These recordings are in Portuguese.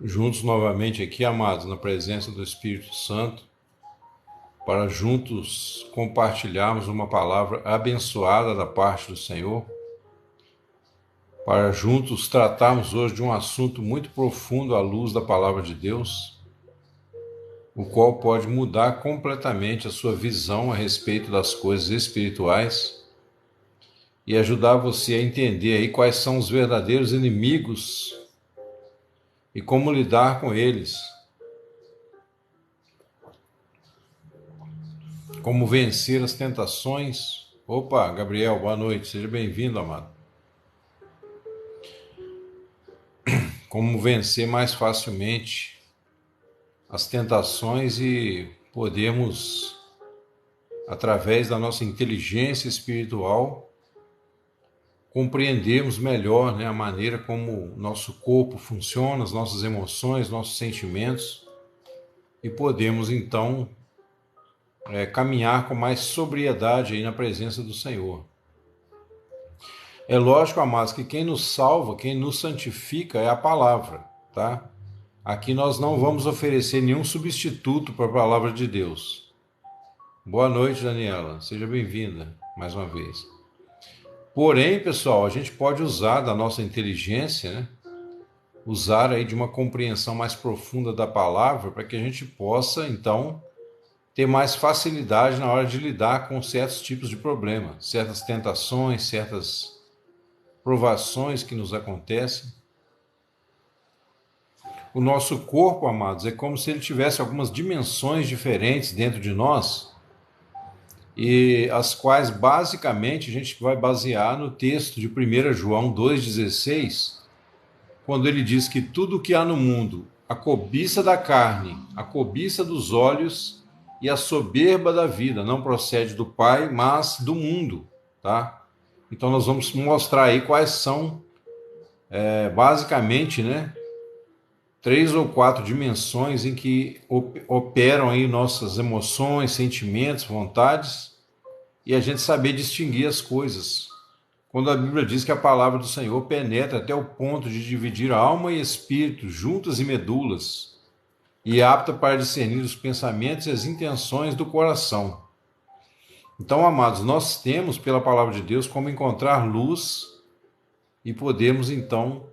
juntos novamente aqui, amados, na presença do Espírito Santo, para juntos compartilharmos uma palavra abençoada da parte do Senhor, para juntos tratarmos hoje de um assunto muito profundo à luz da palavra de Deus, o qual pode mudar completamente a sua visão a respeito das coisas espirituais e ajudar você a entender aí quais são os verdadeiros inimigos e como lidar com eles, como vencer as tentações. Opa, Gabriel, boa noite, seja bem-vindo, amado. Como vencer mais facilmente as tentações e podemos, através da nossa inteligência espiritual, compreendermos melhor, a maneira como nosso corpo funciona, as nossas emoções, nossos sentimentos, e podemos então caminhar com mais sobriedade aí na presença do Senhor. É lógico, amados, que quem nos salva, quem nos santifica é a palavra, tá? Aqui nós não vamos oferecer nenhum substituto para a palavra de Deus. Boa noite, Daniela, seja bem-vinda mais uma vez. Porém, pessoal, a gente pode usar da nossa inteligência, usar aí de uma compreensão mais profunda da palavra para que a gente possa, então, ter mais facilidade na hora de lidar com certos tipos de problemas, certas tentações, certas provações que nos acontecem. O nosso corpo, amados, é como se ele tivesse algumas dimensões diferentes dentro de nós, e as quais basicamente a gente vai basear no texto de 1 João 2,16, quando ele diz que tudo o que há no mundo, a cobiça da carne, a cobiça dos olhos e a soberba da vida, não procede do Pai, mas do mundo, tá? Então nós vamos mostrar aí quais são, basicamente, 3 ou 4 dimensões em que operam aí nossas emoções, sentimentos, vontades, e a gente saber distinguir as coisas. Quando a Bíblia diz que a palavra do Senhor penetra até o ponto de dividir alma e espírito, juntas e medulas, e é apta para discernir os pensamentos e as intenções do coração. Então, amados, nós temos pela palavra de Deus como encontrar luz e podemos, então,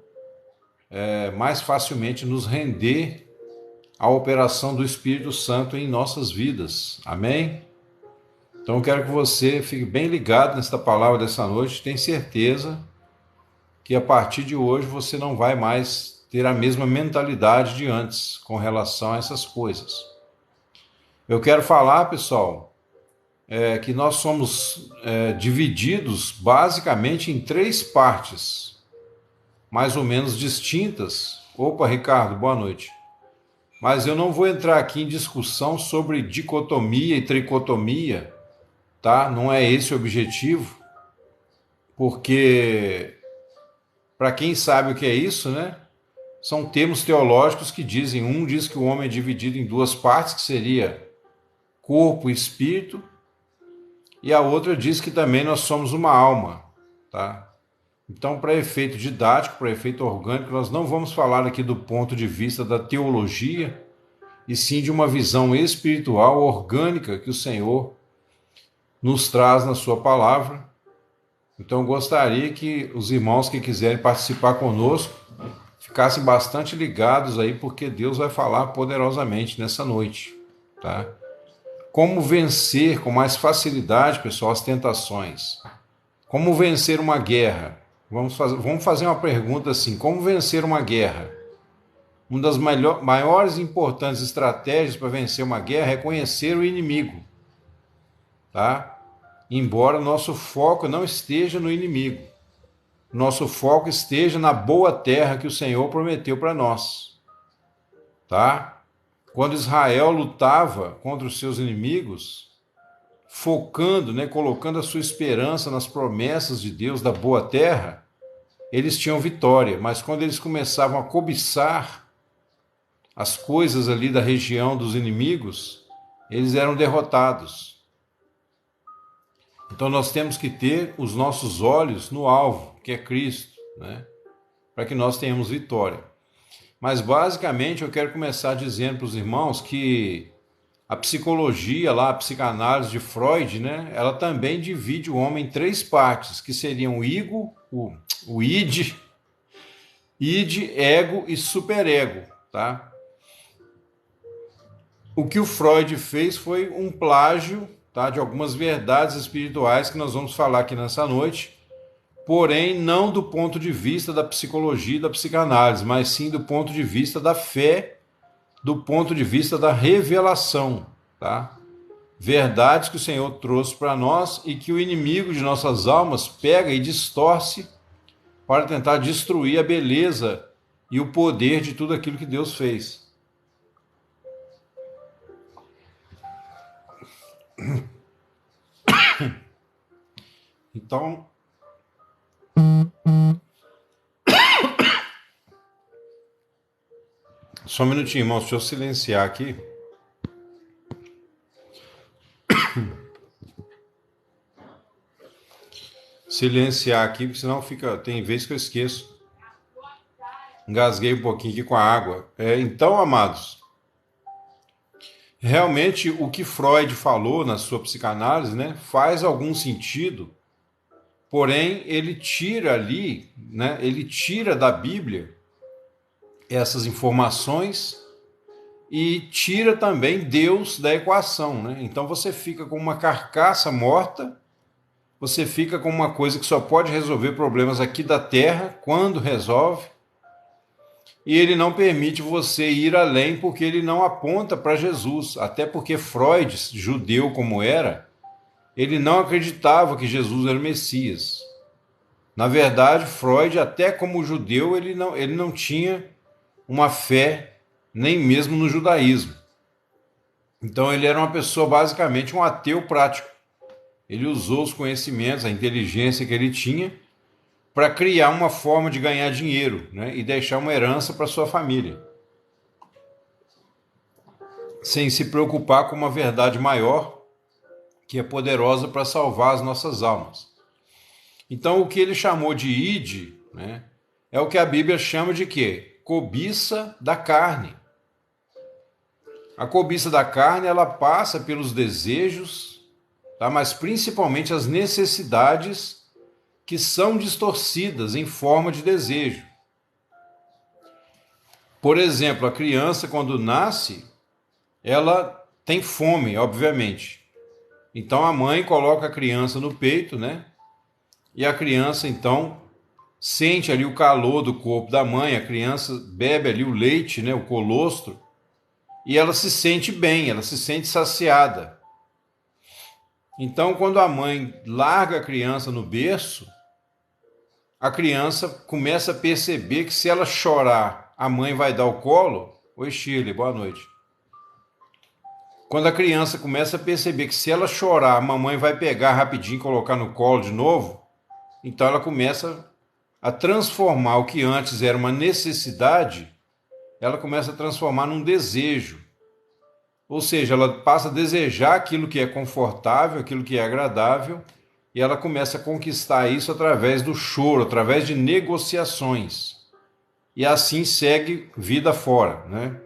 mais facilmente nos render à operação do Espírito Santo em nossas vidas. Amém? Então eu quero que você fique bem ligado nesta palavra dessa noite. Tenho certeza que a partir de hoje você não vai mais ter a mesma mentalidade de antes com relação a essas coisas. Eu quero falar, pessoal, que nós somos divididos basicamente em 3 partes, mais ou menos distintas. Opa, Ricardo, boa noite. Mas eu não vou entrar aqui em discussão sobre dicotomia e tricotomia, tá? Não é esse o objetivo, porque para quem sabe o que é isso, são termos teológicos que dizem, um diz que o homem é dividido em 2 partes, que seria corpo e espírito, e a outra diz que também nós somos uma alma, tá? Então, para efeito didático, para efeito orgânico, nós não vamos falar aqui do ponto de vista da teologia, e sim de uma visão espiritual, orgânica, que o Senhor nos traz na sua palavra. Então, eu gostaria que os irmãos que quiserem participar conosco ficassem bastante ligados aí, porque Deus vai falar poderosamente nessa noite, tá? Como vencer com mais facilidade, pessoal, as tentações? Como vencer uma guerra? Vamos fazer uma pergunta assim: como vencer uma guerra? Uma das maiores e importantes estratégias para vencer uma guerra é conhecer o inimigo, tá? Embora nosso foco não esteja no inimigo, nosso foco esteja na boa terra que o Senhor prometeu para nós, tá? Quando Israel lutava contra os seus inimigos, focando, colocando a sua esperança nas promessas de Deus da boa terra, eles tinham vitória. Mas quando eles começavam a cobiçar as coisas ali da região dos inimigos, eles eram derrotados. Então nós temos que ter os nossos olhos no alvo, que é Cristo, para que nós tenhamos vitória. Mas basicamente eu quero começar dizendo para os irmãos que a psicologia lá, a psicanálise de Freud, né, ela também divide o homem em três partes, que seriam o ego, o id, ego e superego, tá? O que o Freud fez foi um plágio, tá, de algumas verdades espirituais que nós vamos falar aqui nessa noite, porém não do ponto de vista da psicologia e da psicanálise, mas sim do ponto de vista da fé, do ponto de vista da revelação, tá? Verdades que o Senhor trouxe para nós e que o inimigo de nossas almas pega e distorce para tentar destruir a beleza e o poder de tudo aquilo que Deus fez. Então, só um minutinho, irmãos, deixa eu silenciar aqui. Silenciar aqui, porque senão fica. Tem vezes que eu esqueço. Engasguei um pouquinho aqui com a água. Então, amados, realmente o que Freud falou na sua psicanálise, né, faz algum sentido, porém ele tira ali, né, ele tira da Bíblia essas informações e tira também Deus da equação, né? Então você fica com uma carcaça morta, você fica com uma coisa que só pode resolver problemas aqui da terra, quando resolve, e ele não permite você ir além porque ele não aponta para Jesus, até porque Freud, judeu como era, ele não acreditava que Jesus era o Messias. Na verdade, Freud, até como judeu, ele não tinha uma fé nem mesmo no judaísmo. Então ele era uma pessoa basicamente um ateu prático. Ele usou os conhecimentos, a inteligência que ele tinha para criar uma forma de ganhar dinheiro, né, e deixar uma herança para sua família, sem se preocupar com uma verdade maior que é poderosa para salvar as nossas almas. Então o que ele chamou de id, né, é o que a Bíblia chama de quê? Cobiça da carne. A cobiça da carne, ela passa pelos desejos, tá? Mas principalmente as necessidades que são distorcidas em forma de desejo. Por exemplo, a criança, quando nasce, ela tem fome, obviamente. Então a mãe coloca a criança no peito, né? E a criança, então, sente ali o calor do corpo da mãe, a criança bebe ali o leite, né? O colostro, e ela se sente bem, ela se sente saciada. Então, quando a mãe larga a criança no berço, a criança começa a perceber que se ela chorar, a mãe vai dar o colo. Oi, Shirley, boa noite. Quando a criança começa a perceber que se ela chorar, a mamãe vai pegar rapidinho e colocar no colo de novo, então ela começa a transformar o que antes era uma necessidade, ela começa a transformar num desejo. Ou seja, ela passa a desejar aquilo que é confortável, aquilo que é agradável, e ela começa a conquistar isso através do choro, através de negociações. E assim segue vida fora, né?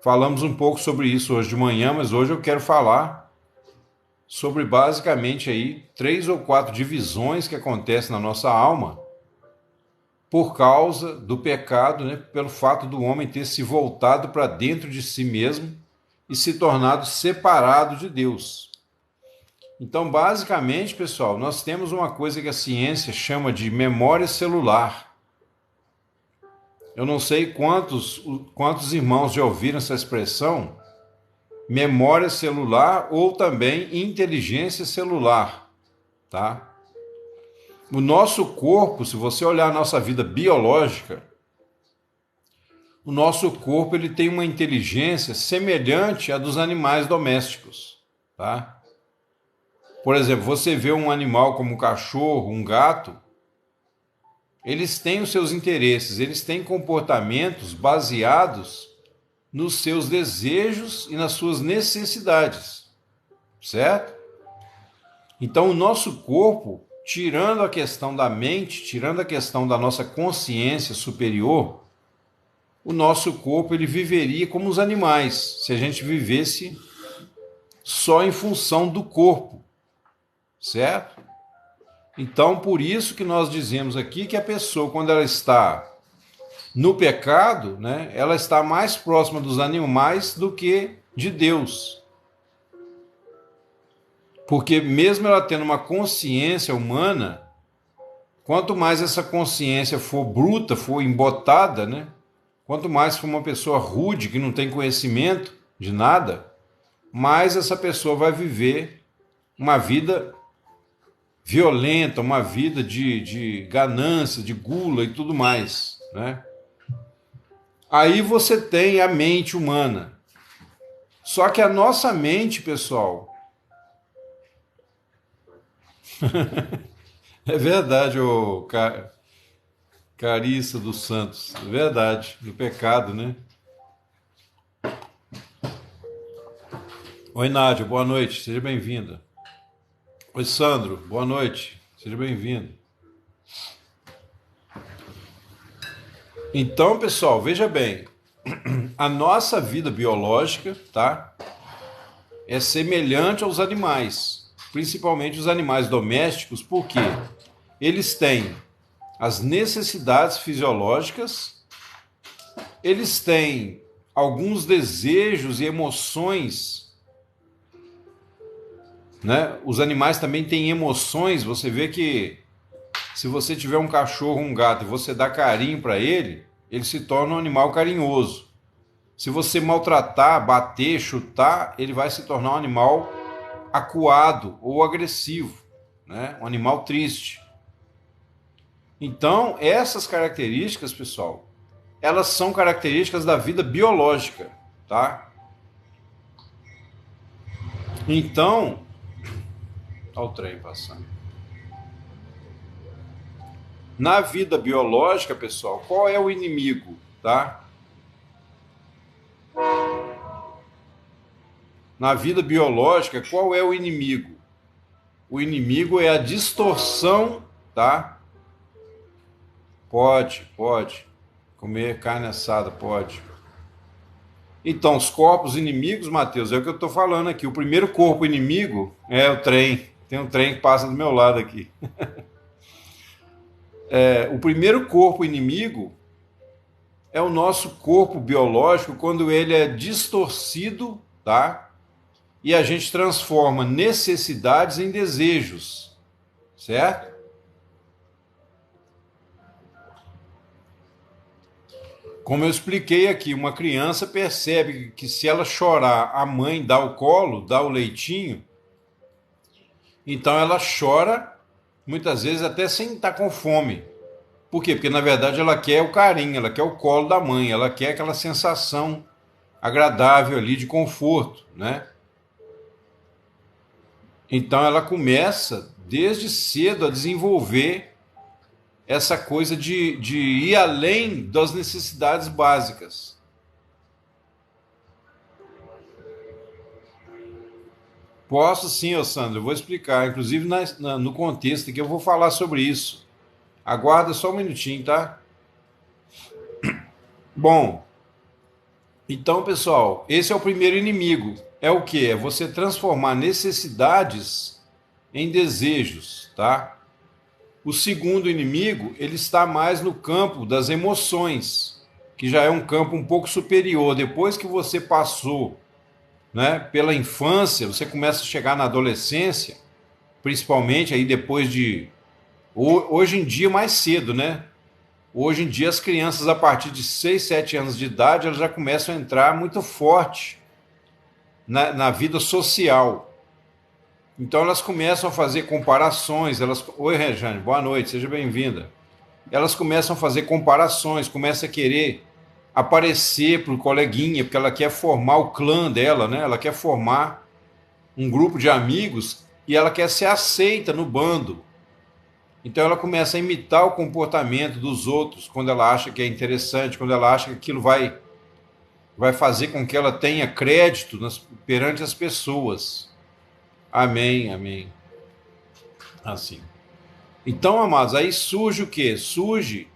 Falamos um pouco sobre isso hoje de manhã, mas hoje eu quero falar sobre basicamente aí 3 ou 4 divisões que acontecem na nossa alma por causa do pecado, né? Pelo fato do homem ter se voltado para dentro de si mesmo e se tornado separado de Deus. Então, basicamente, pessoal, nós temos uma coisa que a ciência chama de memória celular. Eu não sei quantos irmãos já ouviram essa expressão, memória celular ou também inteligência celular, tá? O nosso corpo, se você olhar a nossa vida biológica, o nosso corpo ele tem uma inteligência semelhante à dos animais domésticos, tá? Por exemplo, você vê um animal como um cachorro, um gato, eles têm os seus interesses, eles têm comportamentos baseados nos seus desejos e nas suas necessidades, certo? Então, o nosso corpo, tirando a questão da mente, tirando a questão da nossa consciência superior, o nosso corpo ele viveria como os animais, se a gente vivesse só em função do corpo, certo? Então, por isso que nós dizemos aqui que a pessoa, quando ela está no pecado, né, ela está mais próxima dos animais do que de Deus. Porque mesmo ela tendo uma consciência humana, quanto mais essa consciência for bruta, for embotada, né, quanto mais for uma pessoa rude, que não tem conhecimento de nada, mais essa pessoa vai viver uma vida violenta, uma vida de ganância, de gula e tudo mais, né? Aí você tem a mente humana. Só que a nossa mente, pessoal, é verdade, ô Carissa dos Santos, é verdade, do pecado, né? Oi, Nádia, boa noite, seja bem-vinda. Oi, Sandro, boa noite, seja bem-vindo. Então, pessoal, veja bem, a nossa vida biológica, tá, é semelhante aos animais, principalmente os animais domésticos, porque eles têm as necessidades fisiológicas, eles têm alguns desejos e emoções, né? Os animais também têm emoções. Você vê que se você tiver um cachorro, um gato e você dá carinho para ele, ele se torna um animal carinhoso. Se você maltratar, bater, chutar, ele vai se tornar um animal acuado ou agressivo, né? Um animal triste. Então, essas características, pessoal, elas são características da vida biológica, tá? Então, olha o trem passando. Na vida biológica, pessoal, qual é o inimigo, tá? Na vida biológica, qual é o inimigo? O inimigo é a distorção, tá? Pode. Comer carne assada, pode. Então, os corpos inimigos, Mateus, é o que eu estou falando aqui. O primeiro corpo inimigo é o trem. Tem um trem que passa do meu lado aqui. O primeiro corpo inimigo é o nosso corpo biológico quando ele é distorcido, tá? E a gente transforma necessidades em desejos, certo? Como eu expliquei aqui, uma criança percebe que se ela chorar, a mãe dá o colo, dá o leitinho, então ela chora, muitas vezes até sem estar com fome. Por quê? Porque na verdade ela quer o carinho, ela quer o colo da mãe, ela quer aquela sensação agradável ali de conforto, né? Então ela começa desde cedo a desenvolver essa coisa de ir além das necessidades básicas. Posso sim, Sandro, eu vou explicar, inclusive no contexto que eu vou falar sobre isso. Aguarda só um minutinho, tá? Bom, então, pessoal, esse é o primeiro inimigo. É o que? É você transformar necessidades em desejos, tá? O segundo inimigo, ele está mais no campo das emoções, que já é um campo um pouco superior. Depois que você passou, né, pela infância, você começa a chegar na adolescência, principalmente aí depois de... Hoje em dia mais cedo, né? Hoje em dia as crianças a partir de 6, 7 anos de idade, elas já começam a entrar muito forte na vida social. Então elas começam a fazer comparações. Oi, Rejane, boa noite, seja bem-vinda. Elas começam a fazer comparações, começam a querer aparecer para o coleguinha, porque ela quer formar o clã dela, né? Ela quer formar um grupo de amigos e ela quer ser aceita no bando. Então ela começa a imitar o comportamento dos outros quando ela acha que é interessante, quando ela acha que aquilo vai fazer com que ela tenha crédito perante as pessoas. Amém. Assim. Então, amados, aí surge o quê? Surge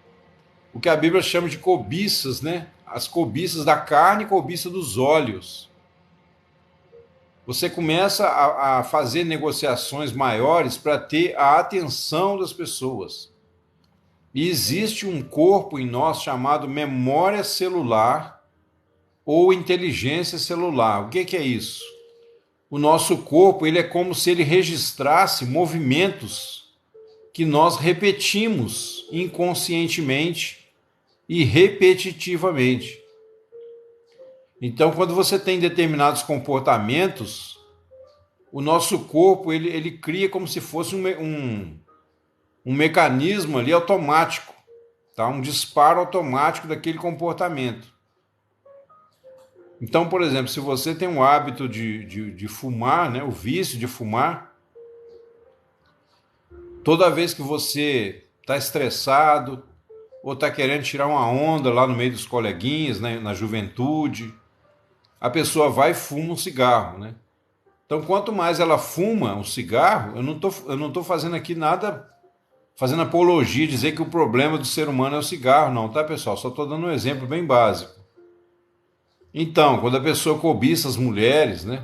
o que a Bíblia chama de cobiças, né? as cobiças da carne e cobiça dos olhos. Você começa a fazer negociações maiores para ter a atenção das pessoas. E existe um corpo em nós chamado memória celular ou inteligência celular. O que é isso? O nosso corpo, ele é como se ele registrasse movimentos que nós repetimos inconscientemente e repetitivamente. Então, quando você tem determinados comportamentos, o nosso corpo ele cria como se fosse um mecanismo ali automático, tá? Um disparo automático daquele comportamento. Então, por exemplo, se você tem um hábito de fumar, né, o vício de fumar, toda vez que você está estressado ou está querendo tirar uma onda lá no meio dos coleguinhas, né, na juventude, a pessoa vai e fuma um cigarro, né? Então, quanto mais ela fuma um cigarro, eu não tô fazendo aqui nada, fazendo apologia, dizer que o problema do ser humano é o cigarro, não, tá, pessoal? Só estou dando um exemplo bem básico. Então, quando a pessoa cobiça as mulheres, né?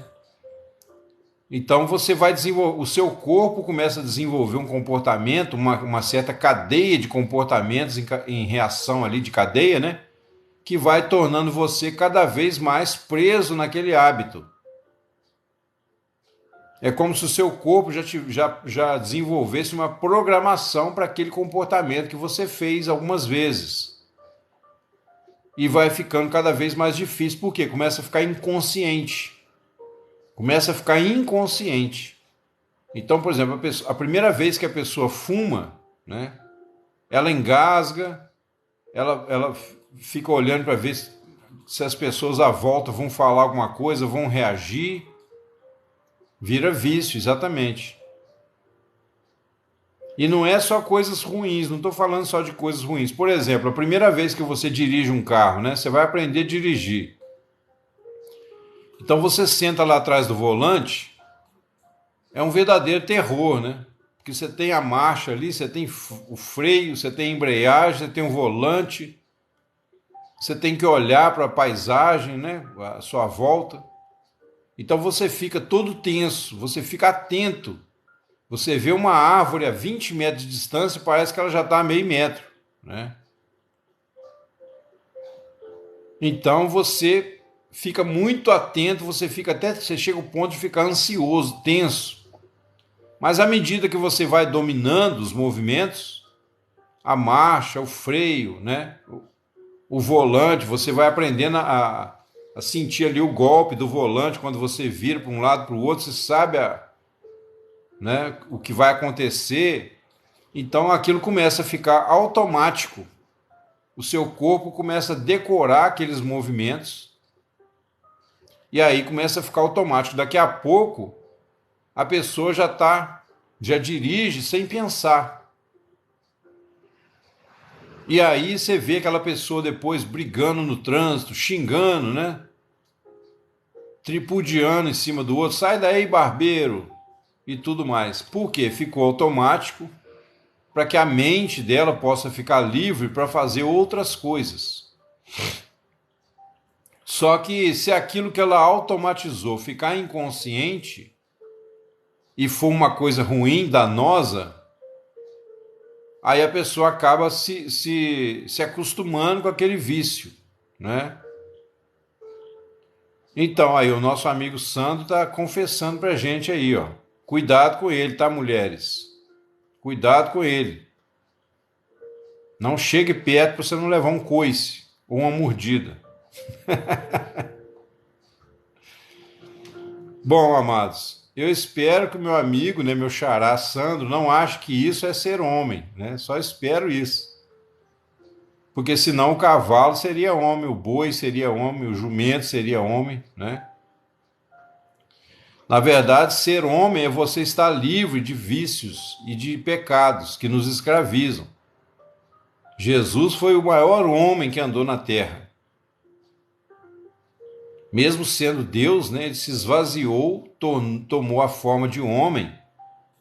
Então você vai desenvolver, o seu corpo começa a desenvolver um comportamento, uma certa cadeia de comportamentos em reação ali de cadeia, né? Que vai tornando você cada vez mais preso naquele hábito. É como se o seu corpo já desenvolvesse uma programação para aquele comportamento que você fez algumas vezes. E vai ficando cada vez mais difícil, porque começa a ficar inconsciente. Começa a ficar inconsciente. Então, por exemplo, a primeira vez que a pessoa fuma, né, ela engasga, ela fica olhando para ver se as pessoas à volta vão falar alguma coisa, vão reagir. Vira vício, exatamente. E não é só coisas ruins, não estou falando só de coisas ruins. Por exemplo, a primeira vez que você dirige um carro, né, você vai aprender a dirigir. Então você senta lá atrás do volante, é um verdadeiro terror, né? Porque você tem a marcha ali, você tem o freio, você tem a embreagem, você tem o volante, você tem que olhar para a paisagem, né? A sua volta. Então você fica todo tenso, você fica atento. Você vê uma árvore a 20 metros de distância e parece que ela já está a meio metro, né? Então você fica muito atento, você chega ao ponto de ficar ansioso, tenso. Mas à medida que você vai dominando os movimentos, a marcha, o freio, né? O volante, você vai aprendendo a sentir ali o golpe do volante quando você vira para um lado para o outro, você sabe né, o que vai acontecer. Então aquilo começa a ficar automático. O seu corpo começa a decorar aqueles movimentos e aí começa a ficar automático. Daqui a pouco a pessoa já dirige sem pensar. E aí você vê aquela pessoa depois brigando no trânsito, xingando, né? Tripudiando em cima do outro, sai daí, barbeiro, e tudo mais. Por quê? Ficou automático para que a mente dela possa ficar livre para fazer outras coisas. Só que se aquilo que ela automatizou ficar inconsciente e for uma coisa ruim, danosa, aí a pessoa acaba se acostumando com aquele vício, né? Então, aí o nosso amigo Sandro está confessando pra gente aí, ó. Cuidado com ele, tá, mulheres? Cuidado com ele. Não chegue perto para você não levar um coice ou uma mordida. Bom, amados, eu espero que o meu amigo, né, meu xará Sandro, não ache que isso é ser homem, né? Só espero isso. Porque senão o cavalo seria homem, o boi seria homem, o jumento seria homem, né? Na verdade, ser homem é você estar livre de vícios e de pecados que nos escravizam. Jesus foi o maior homem que andou na terra. Mesmo sendo Deus, né, ele se esvaziou, tomou a forma de homem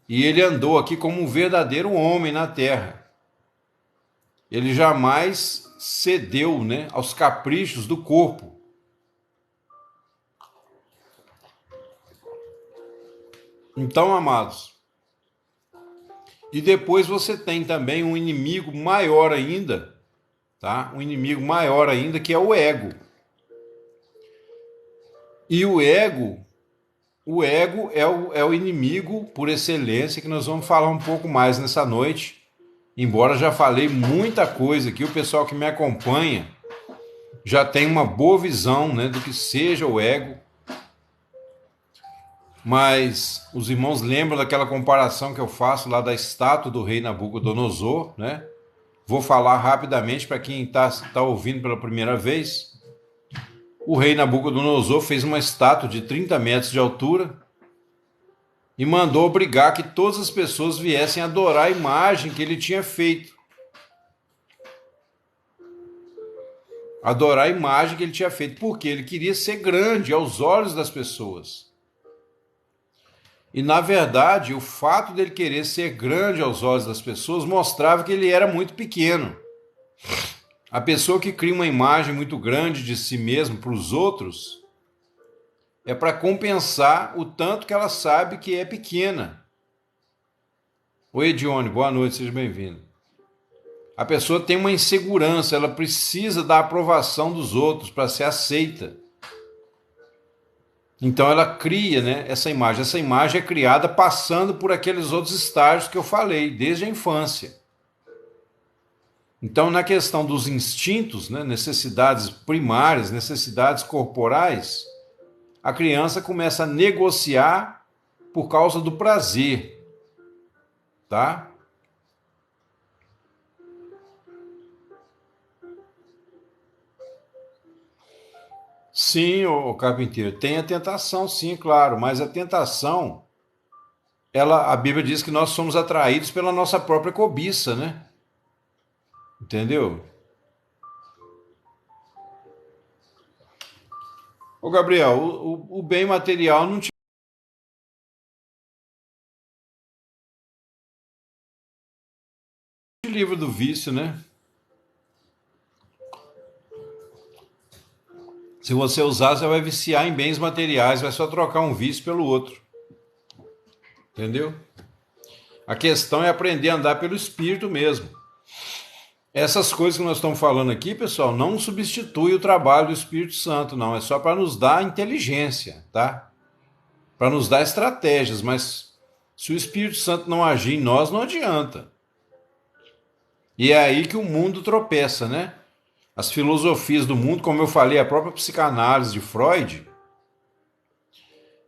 e ele andou aqui como um verdadeiro homem na terra. Ele jamais cedeu, né, aos caprichos do corpo. Então, amados, e depois você tem também um inimigo maior ainda, tá? Um inimigo maior ainda, que é o ego. E o ego é o inimigo por excelência, que nós vamos falar um pouco mais nessa noite. Embora já falei muita coisa aqui, o pessoal que me acompanha já tem uma boa visão, né, do que seja o ego. Mas os irmãos lembram daquela comparação que eu faço lá da estátua do rei Nabucodonosor, né? Vou falar rapidamente para quem está ouvindo pela primeira vez. O rei Nabucodonosor fez uma estátua de 30 metros de altura e mandou obrigar que todas as pessoas viessem adorar a imagem que ele tinha feito. Adorar a imagem que ele tinha feito, porque ele queria ser grande aos olhos das pessoas. E, na verdade, o fato dele querer ser grande aos olhos das pessoas mostrava que ele era muito pequeno. A pessoa que cria uma imagem muito grande de si mesmo para os outros é para compensar o tanto que ela sabe que é pequena. Oi, Edione, boa noite, seja bem-vindo. A pessoa tem uma insegurança, ela precisa da aprovação dos outros para ser aceita. Então ela cria, né, essa imagem. Essa imagem é criada passando por aqueles outros estágios que eu falei, desde a infância. Então, na questão dos instintos, né, necessidades primárias, necessidades corporais, a criança começa a negociar por causa do prazer, tá? Sim, o carpinteiro, tem a tentação, sim, claro, mas a tentação, a Bíblia diz que nós somos atraídos pela nossa própria cobiça, né? Entendeu? Ô Gabriel, o bem material não te livra do vício, né? Se você usar, você vai viciar em bens materiais, vai só trocar um vício pelo outro. Entendeu? A questão é aprender a andar pelo Espírito mesmo. Essas coisas que nós estamos falando aqui, pessoal, não substitui o trabalho do Espírito Santo, não. É só para nos dar inteligência, tá? Para nos dar estratégias, mas se o Espírito Santo não agir em nós, não adianta. E é aí que o mundo tropeça, né? As filosofias do mundo, como eu falei, a própria psicanálise de Freud,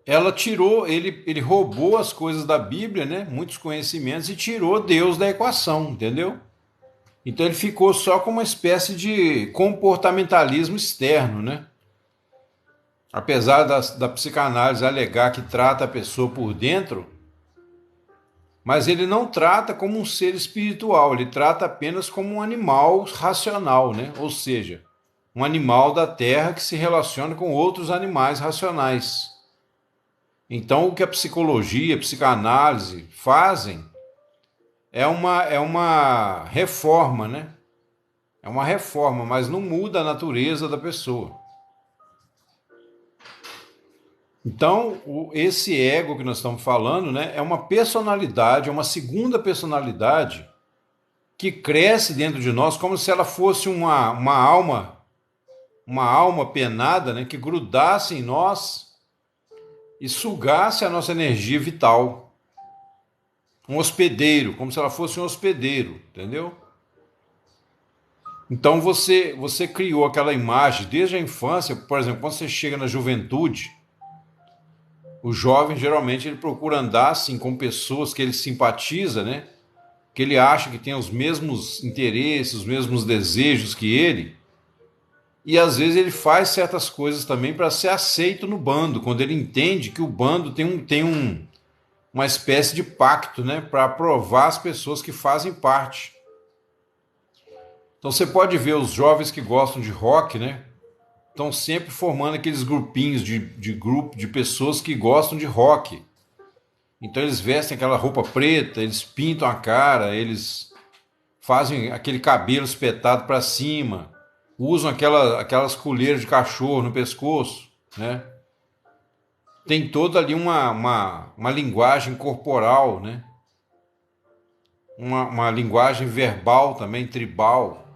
ela tirou, ele roubou as coisas da Bíblia, né? Muitos conhecimentos, e tirou Deus da equação, entendeu? Então ele ficou só com uma espécie de comportamentalismo externo, né? Apesar da psicanálise alegar que trata a pessoa por dentro, mas ele não trata como um ser espiritual, ele trata apenas como um animal racional, né? Ou seja, um animal da terra que se relaciona com outros animais racionais. Então, o que a psicologia, a psicanálise fazem é uma reforma, né? É uma reforma, mas não muda a natureza da pessoa. Então, esse ego que nós estamos falando, né, é uma personalidade, é uma segunda personalidade que cresce dentro de nós como se ela fosse uma alma penada, né, que grudasse em nós e sugasse a nossa energia vital. Um hospedeiro, como se ela fosse um hospedeiro, entendeu? Então você criou aquela imagem desde a infância, por exemplo, quando você chega na juventude, o jovem geralmente ele procura andar assim com pessoas que ele simpatiza, né? Que ele acha que tem os mesmos interesses, os mesmos desejos que ele. E às vezes ele faz certas coisas também para ser aceito no bando, quando ele entende que o bando tem uma espécie de pacto, né, para aprovar as pessoas que fazem parte. Então você pode ver os jovens que gostam de rock, né? Estão sempre formando aqueles grupinhos de pessoas que gostam de rock. Então eles vestem aquela roupa preta, eles pintam a cara, eles fazem aquele cabelo espetado para cima, usam aquelas colheres de cachorro no pescoço, né? Tem toda ali uma linguagem corporal, né? Uma linguagem verbal também, tribal.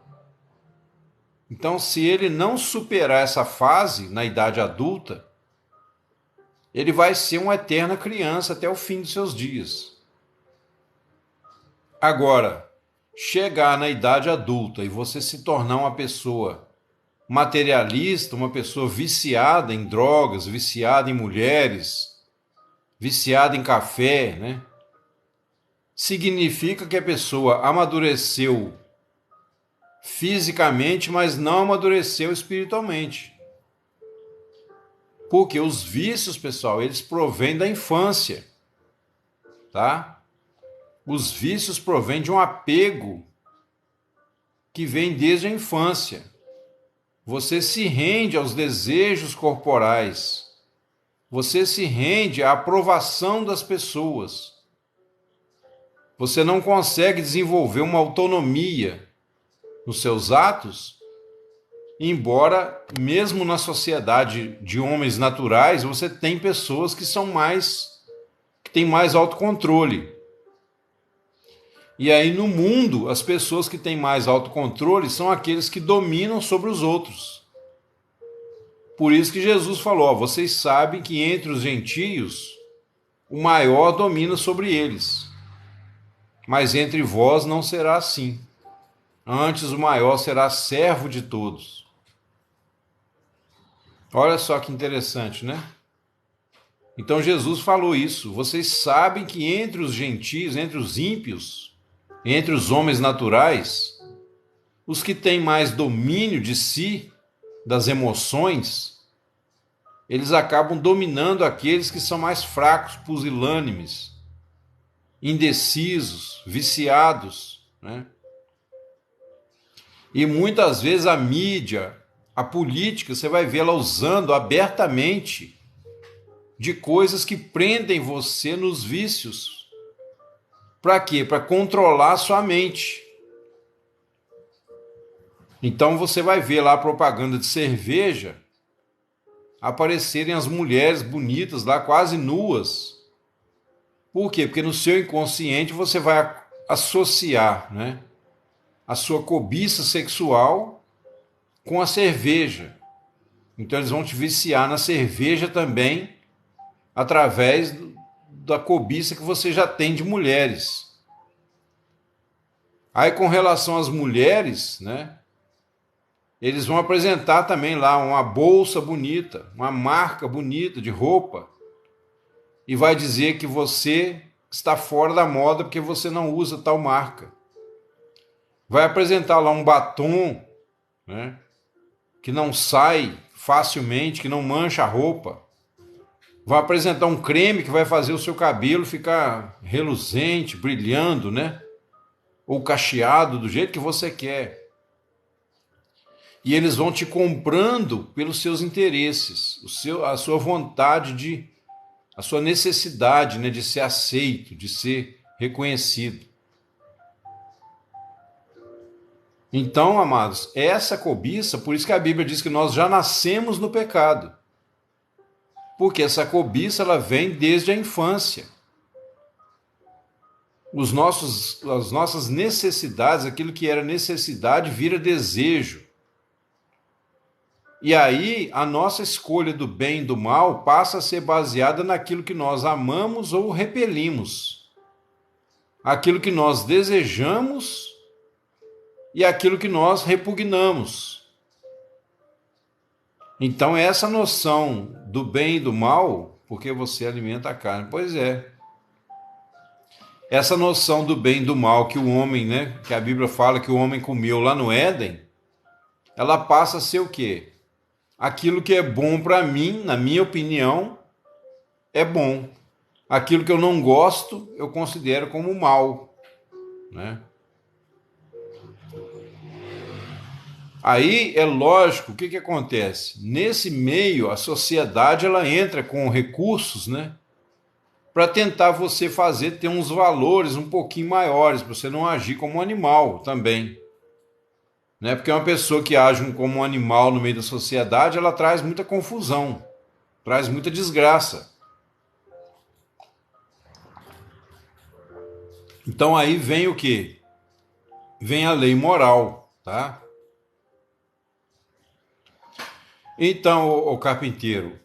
Então, se ele não superar essa fase na idade adulta, ele vai ser uma eterna criança até o fim dos seus dias. Agora, chegar na idade adulta e você se tornar uma pessoa materialista, uma pessoa viciada em drogas, viciada em mulheres, viciada em café, né? Significa que a pessoa amadureceu fisicamente, mas não amadureceu espiritualmente. Porque os vícios, pessoal, eles provêm da infância, tá? Os vícios provêm de um apego que vem desde a infância. Você se rende aos desejos corporais. Você se rende à aprovação das pessoas. Você não consegue desenvolver uma autonomia nos seus atos, embora mesmo na sociedade de homens naturais, você tem pessoas que têm mais autocontrole. E aí no mundo, as pessoas que têm mais autocontrole são aqueles que dominam sobre os outros. Por isso que Jesus falou, vocês sabem que entre os gentios, o maior domina sobre eles. Mas entre vós não será assim. Antes o maior será servo de todos. Olha só que interessante, né? Então Jesus falou isso. Vocês sabem que entre os gentios, entre os ímpios, entre os homens naturais, os que têm mais domínio de si, das emoções, eles acabam dominando aqueles que são mais fracos, pusilânimes, indecisos, viciados, né? E muitas vezes a mídia, a política, você vai ver ela usando abertamente de coisas que prendem você nos vícios. Para quê? Para controlar a sua mente. Então você vai ver lá a propaganda de cerveja aparecerem as mulheres bonitas lá, quase nuas. Por quê? Porque no seu inconsciente você vai associar, né, a sua cobiça sexual com a cerveja. Então eles vão te viciar na cerveja também, através da cobiça que você já tem de mulheres. Aí com relação às mulheres, né, eles vão apresentar também lá uma bolsa bonita, uma marca bonita de roupa, e vai dizer que você está fora da moda porque você não usa tal marca. Vai apresentar lá um batom, né, que não sai facilmente, que não mancha a roupa. Vai apresentar um creme que vai fazer o seu cabelo ficar reluzente, brilhando, né? Ou cacheado do jeito que você quer. E eles vão te comprando pelos seus interesses, a sua vontade a sua necessidade, né, de ser aceito, de ser reconhecido. Então, amados, essa cobiça, por isso que a Bíblia diz que nós já nascemos no pecado. Porque essa cobiça, ela vem desde a infância. As nossas necessidades, aquilo que era necessidade, vira desejo. E aí, a nossa escolha do bem e do mal passa a ser baseada naquilo que nós amamos ou repelimos. Aquilo que nós desejamos e aquilo que nós repugnamos. Então, essa noção do bem e do mal, porque você alimenta a carne, pois é. Essa noção do bem e do mal que o homem, né, que a Bíblia fala que o homem comeu lá no Éden, ela passa a ser o quê? Aquilo que é bom para mim, na minha opinião, é bom. Aquilo que eu não gosto, eu considero como mal, né? Aí é lógico, o que acontece? Nesse meio, a sociedade ela entra com recursos, né, para tentar você ter uns valores um pouquinho maiores, para você não agir como um animal também. Né? Porque uma pessoa que age como um animal no meio da sociedade, ela traz muita confusão, traz muita desgraça. Então aí vem o quê? Vem a lei moral, tá? Então, o carpinteiro,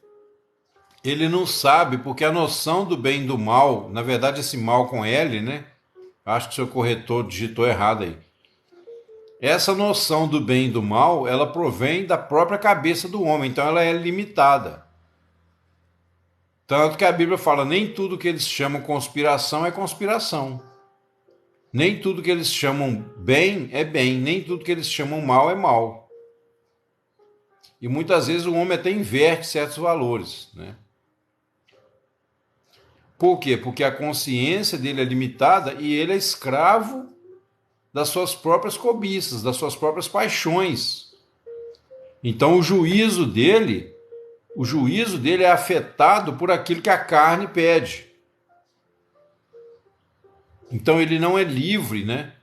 ele não sabe, porque a noção do bem e do mal, na verdade esse mal com L, né? Acho que o seu corretor digitou errado aí. Essa noção do bem e do mal, ela provém da própria cabeça do homem, então ela é limitada. Tanto que a Bíblia fala, nem tudo que eles chamam conspiração é conspiração. Nem tudo que eles chamam bem é bem, nem tudo que eles chamam mal é mal. E muitas vezes o homem até inverte certos valores, né? Por quê? Porque a consciência dele é limitada e ele é escravo das suas próprias cobiças, das suas próprias paixões. Então o juízo dele é afetado por aquilo que a carne pede. Então ele não é livre, né,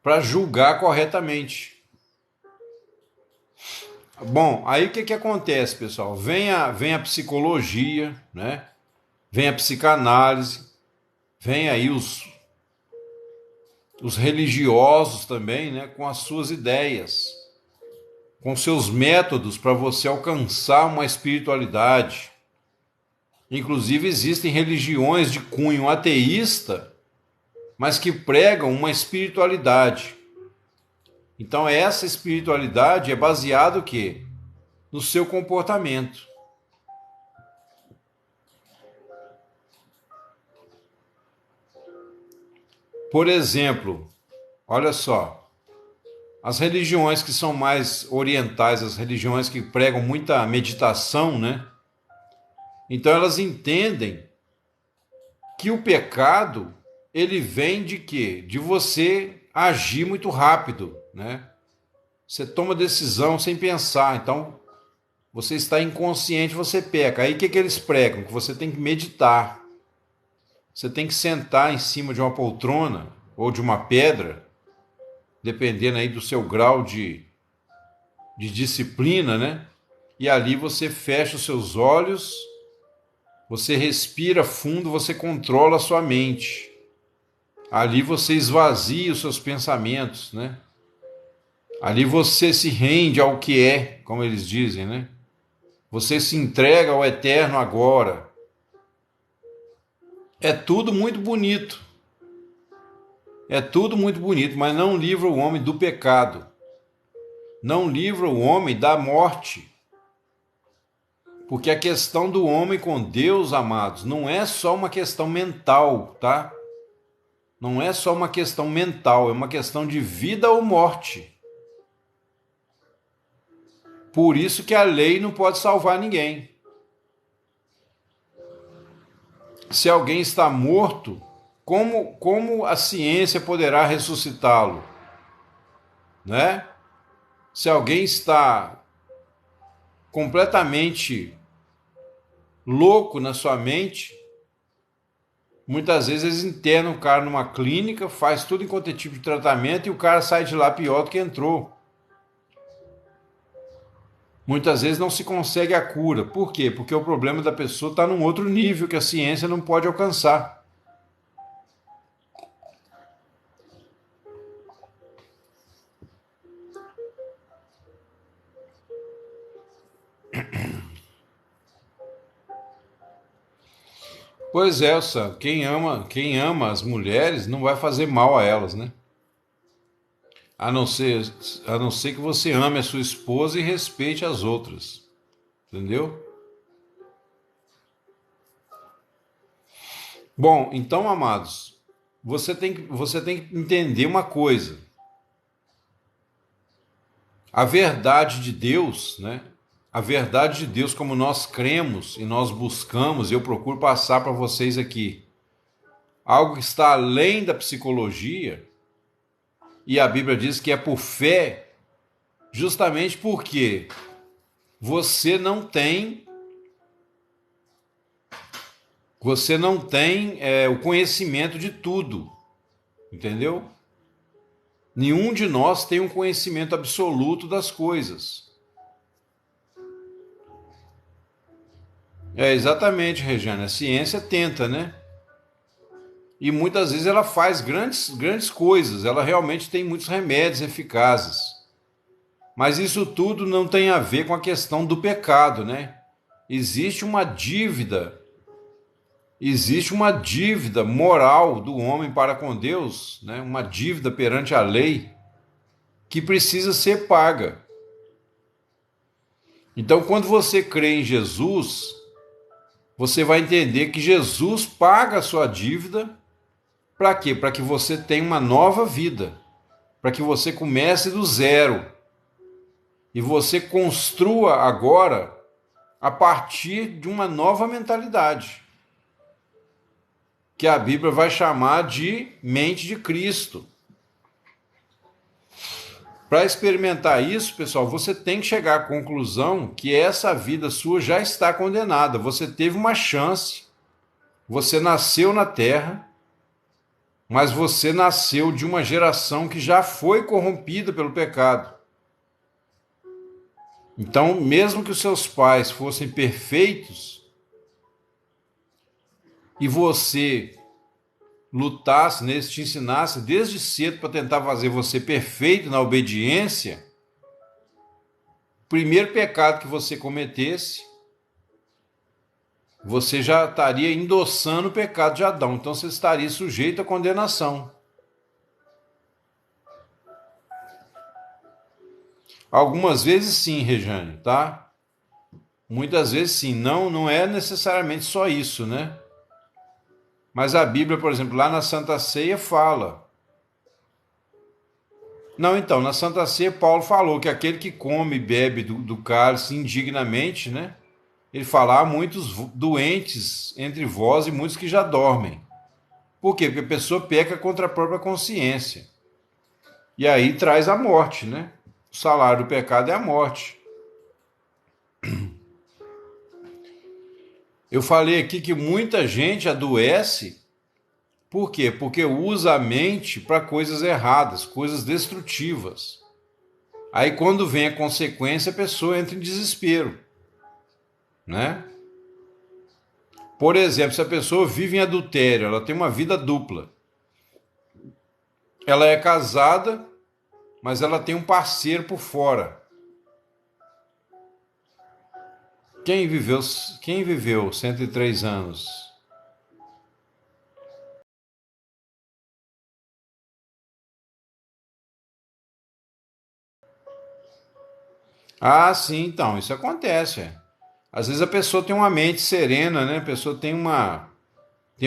para julgar corretamente. Bom, aí o que acontece, pessoal? Vem a psicologia, né? Vem a psicanálise, vem aí os religiosos também, né, com as suas ideias, com seus métodos para você alcançar uma espiritualidade. Inclusive existem religiões de cunho ateísta, mas que pregam uma espiritualidade. Então essa espiritualidade é baseada o quê? No seu comportamento. Por exemplo, olha só, as religiões que são mais orientais, as religiões que pregam muita meditação, né? Então elas entendem que o pecado, ele vem de quê? De você agir muito rápido, né? Você toma decisão sem pensar, então você está inconsciente, você peca. Aí o que eles pregam? Que você tem que meditar. Você tem que sentar em cima de uma poltrona ou de uma pedra, dependendo aí do seu grau de disciplina, né? E ali você fecha os seus olhos, você respira fundo, você controla a sua mente. Ali você esvazia os seus pensamentos, né? Ali você se rende ao que é, como eles dizem, né? Você se entrega ao eterno agora. É tudo muito bonito. É tudo muito bonito, mas não livra o homem do pecado. Não livra o homem da morte. Porque a questão do homem com Deus, amados, não é só uma questão mental, tá? Não é só uma questão mental, é uma questão de vida ou morte. Por isso que a lei não pode salvar ninguém. Se alguém está morto, como a ciência poderá ressuscitá-lo? Né? Se alguém está completamente louco na sua mente, muitas vezes eles internam o cara numa clínica, faz tudo em quanto é tipo de tratamento e o cara sai de lá pior do que entrou. Muitas vezes não se consegue a cura. Por quê? Porque o problema da pessoa está num outro nível que a ciência não pode alcançar. Pois é, Sam, quem ama as mulheres não vai fazer mal a elas, né? A não ser, a não ser que você ame a sua esposa e respeite as outras. Entendeu? Bom, então, amados, você tem que entender uma coisa. A verdade de Deus, né? A verdade de Deus, como nós cremos e nós buscamos, eu procuro passar para vocês aqui. Algo que está além da psicologia, e a Bíblia diz que é por fé, justamente porque Você não tem o conhecimento de tudo, entendeu? Nenhum de nós tem um conhecimento absoluto das coisas. Exatamente, Regiane. A ciência tenta, né? E muitas vezes ela faz grandes coisas. Ela realmente tem muitos remédios eficazes. Mas isso tudo não tem a ver com a questão do pecado, né? Existe uma dívida. Existe uma dívida moral do homem para com Deus, né? Uma dívida perante a lei que precisa ser paga. Então, quando você crê em Jesus, você vai entender que Jesus paga a sua dívida. Para quê? Para que você tenha uma nova vida, para que você comece do zero e você construa agora a partir de uma nova mentalidade, que a Bíblia vai chamar de mente de Cristo. Para experimentar isso, pessoal, você tem que chegar à conclusão que essa vida sua já está condenada. Você teve uma chance, você nasceu na terra, mas você nasceu de uma geração que já foi corrompida pelo pecado. Então, mesmo que os seus pais fossem perfeitos e você lutasse, né, te ensinasse desde cedo para tentar fazer você perfeito na obediência, o primeiro pecado que você cometesse, você já estaria endossando o pecado de Adão. Então você estaria sujeito à condenação. Algumas vezes sim, Rejane, tá? Muitas vezes sim. Não é necessariamente só isso, né? Mas a Bíblia, por exemplo, lá na Santa Ceia fala. Não, então, na Santa Ceia Paulo falou que aquele que come e bebe do cálice indignamente, né? Ele fala, há muitos doentes entre vós e muitos que já dormem. Por quê? Porque a pessoa peca contra a própria consciência. E aí traz a morte, né? O salário do pecado é a morte. Eu falei aqui que muita gente adoece. Por quê? Porque usa a mente para coisas erradas, coisas destrutivas. Aí quando vem a consequência, a pessoa entra em desespero, né? Por exemplo, se a pessoa vive em adultério, ela tem uma vida dupla. Ela é casada, mas ela tem um parceiro por fora. Quem viveu 103 anos? Ah, sim, então, isso acontece. Às vezes a pessoa tem uma mente serena, né? A pessoa tem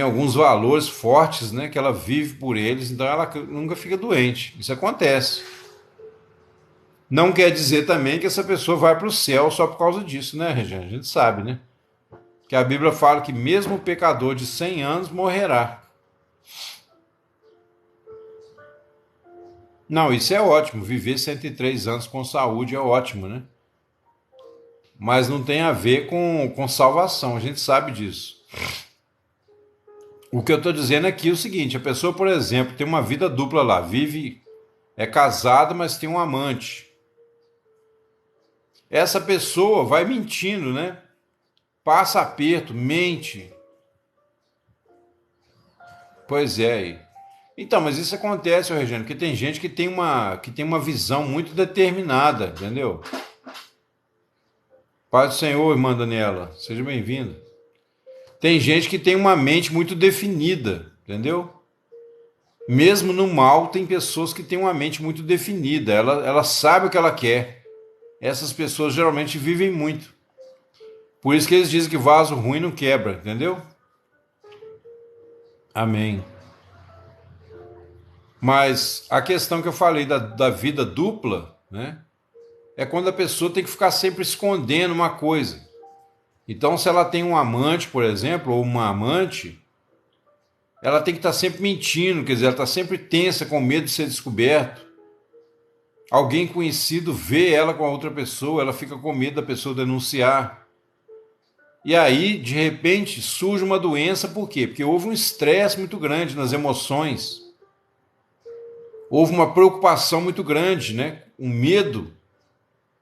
alguns valores fortes, né? Que ela vive por eles, então ela nunca fica doente. Isso acontece. Não quer dizer também que essa pessoa vai para o céu só por causa disso, né, Regina? A gente sabe, né? Que a Bíblia fala que mesmo o pecador de 100 anos morrerá. Não, isso é ótimo. Viver 103 anos com saúde é ótimo, né? Mas não tem a ver com salvação, a gente sabe disso. O que eu estou dizendo aqui é o seguinte: a pessoa, por exemplo, tem uma vida dupla lá, é casada, mas tem um amante. Essa pessoa vai mentindo, né? Passa aperto, mente. Pois é. Então, mas isso acontece, Regiane, porque tem gente que tem uma visão muito determinada, entendeu? Paz do Senhor, irmã Daniela, seja bem-vinda. Tem gente que tem uma mente muito definida, entendeu? Mesmo no mal, tem pessoas que têm uma mente muito definida, ela sabe o que ela quer. Essas pessoas geralmente vivem muito. Por isso que eles dizem que vaso ruim não quebra, entendeu? Amém. Mas a questão que eu falei da vida dupla, né? É quando a pessoa tem que ficar sempre escondendo uma coisa. Então, se ela tem um amante, por exemplo, ou uma amante, ela tem que estar sempre mentindo, quer dizer, ela está sempre tensa, com medo de ser descoberto. Alguém conhecido vê ela com a outra pessoa, ela fica com medo da pessoa denunciar. E aí, de repente, surge uma doença, por quê? Porque houve um estresse muito grande nas emoções, houve uma preocupação muito grande, né? Um medo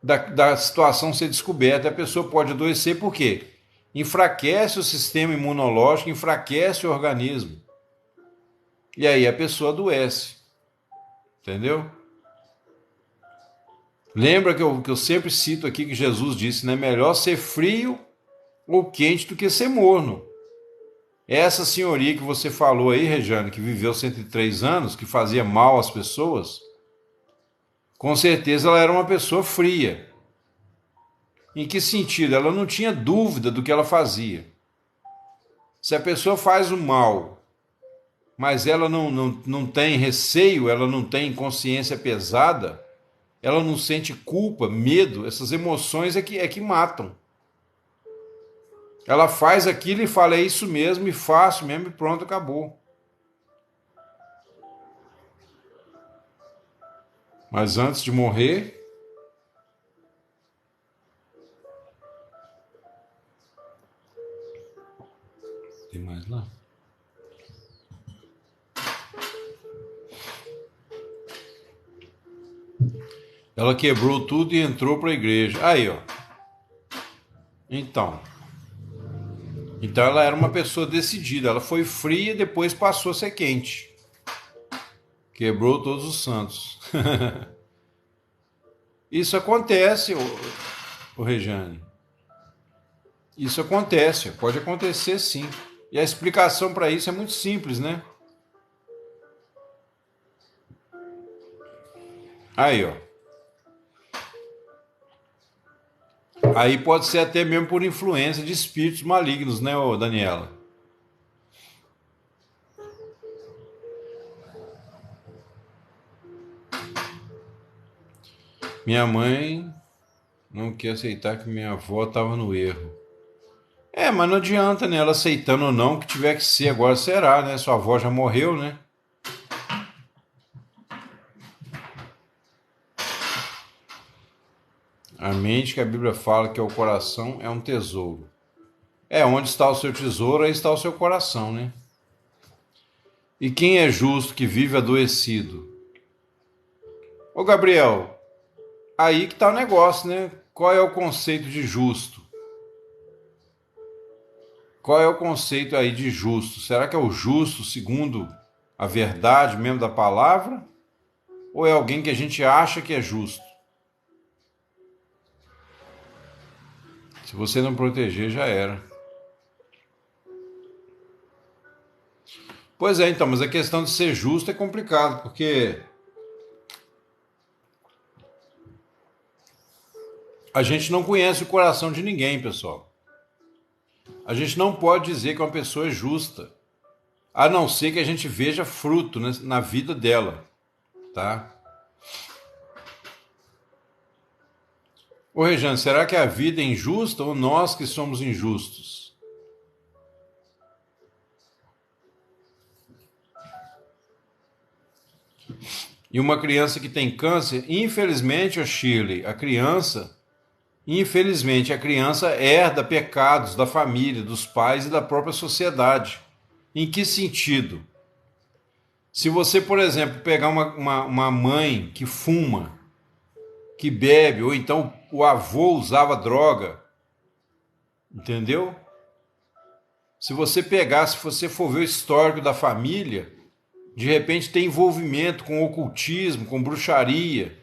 da situação ser descoberta. A pessoa pode adoecer, por quê? Enfraquece o sistema imunológico, enfraquece o organismo. E aí a pessoa adoece, entendeu? Lembra que eu sempre cito aqui que Jesus disse, né? Melhor ser frio ou quente do que ser morno. Essa senhoria que você falou aí, Rejane, que viveu 103 anos, que fazia mal às pessoas, com certeza ela era uma pessoa fria. Em que sentido? Ela não tinha dúvida do que ela fazia. Se a pessoa faz o mal, mas ela não tem receio, ela não tem consciência pesada, ela não sente culpa, medo, essas emoções é que matam. Ela faz aquilo e fala, é isso mesmo, e faço mesmo, e pronto, acabou. Mas antes de morrer, tem mais lá? Ela quebrou tudo e entrou para a igreja. Aí, ó. Então ela era uma pessoa decidida. Ela foi fria e depois passou a ser quente. Quebrou todos os santos. Isso acontece, o Rejane. Isso acontece, pode acontecer sim. E a explicação para isso é muito simples, né? Aí, ó. Aí pode ser até mesmo por influência de espíritos malignos, né, ô Daniela? Minha mãe não quer aceitar que minha avó estava no erro. É, mas não adianta, né? Ela aceitando ou não, o que tiver que ser agora será, né? Sua avó já morreu, né? A mente que a Bíblia fala que é o coração é um tesouro. É, onde está o seu tesouro, aí está o seu coração, né? E quem é justo que vive adoecido? Ô Gabriel, aí que está o negócio, né? Qual é o conceito de justo? Qual é o conceito aí de justo? Será que é o justo segundo a verdade mesmo da palavra? Ou é alguém que a gente acha que é justo? Se você não proteger, já era. Pois é, então, mas a questão de ser justo é complicado, porque a gente não conhece o coração de ninguém, pessoal. A gente não pode dizer que uma pessoa é justa, a não ser que a gente veja fruto, né, na vida dela, tá? Ô Rejane, será que a vida é injusta ou nós que somos injustos? E uma criança que tem câncer, infelizmente, o Shirley, infelizmente, a criança herda pecados da família, dos pais e da própria sociedade. Em que sentido? Se você, por exemplo, pegar uma mãe que fuma, que bebe, ou então o avô usava droga, entendeu? Se você pegar, se você for ver o histórico da família, de repente tem envolvimento com ocultismo, com bruxaria.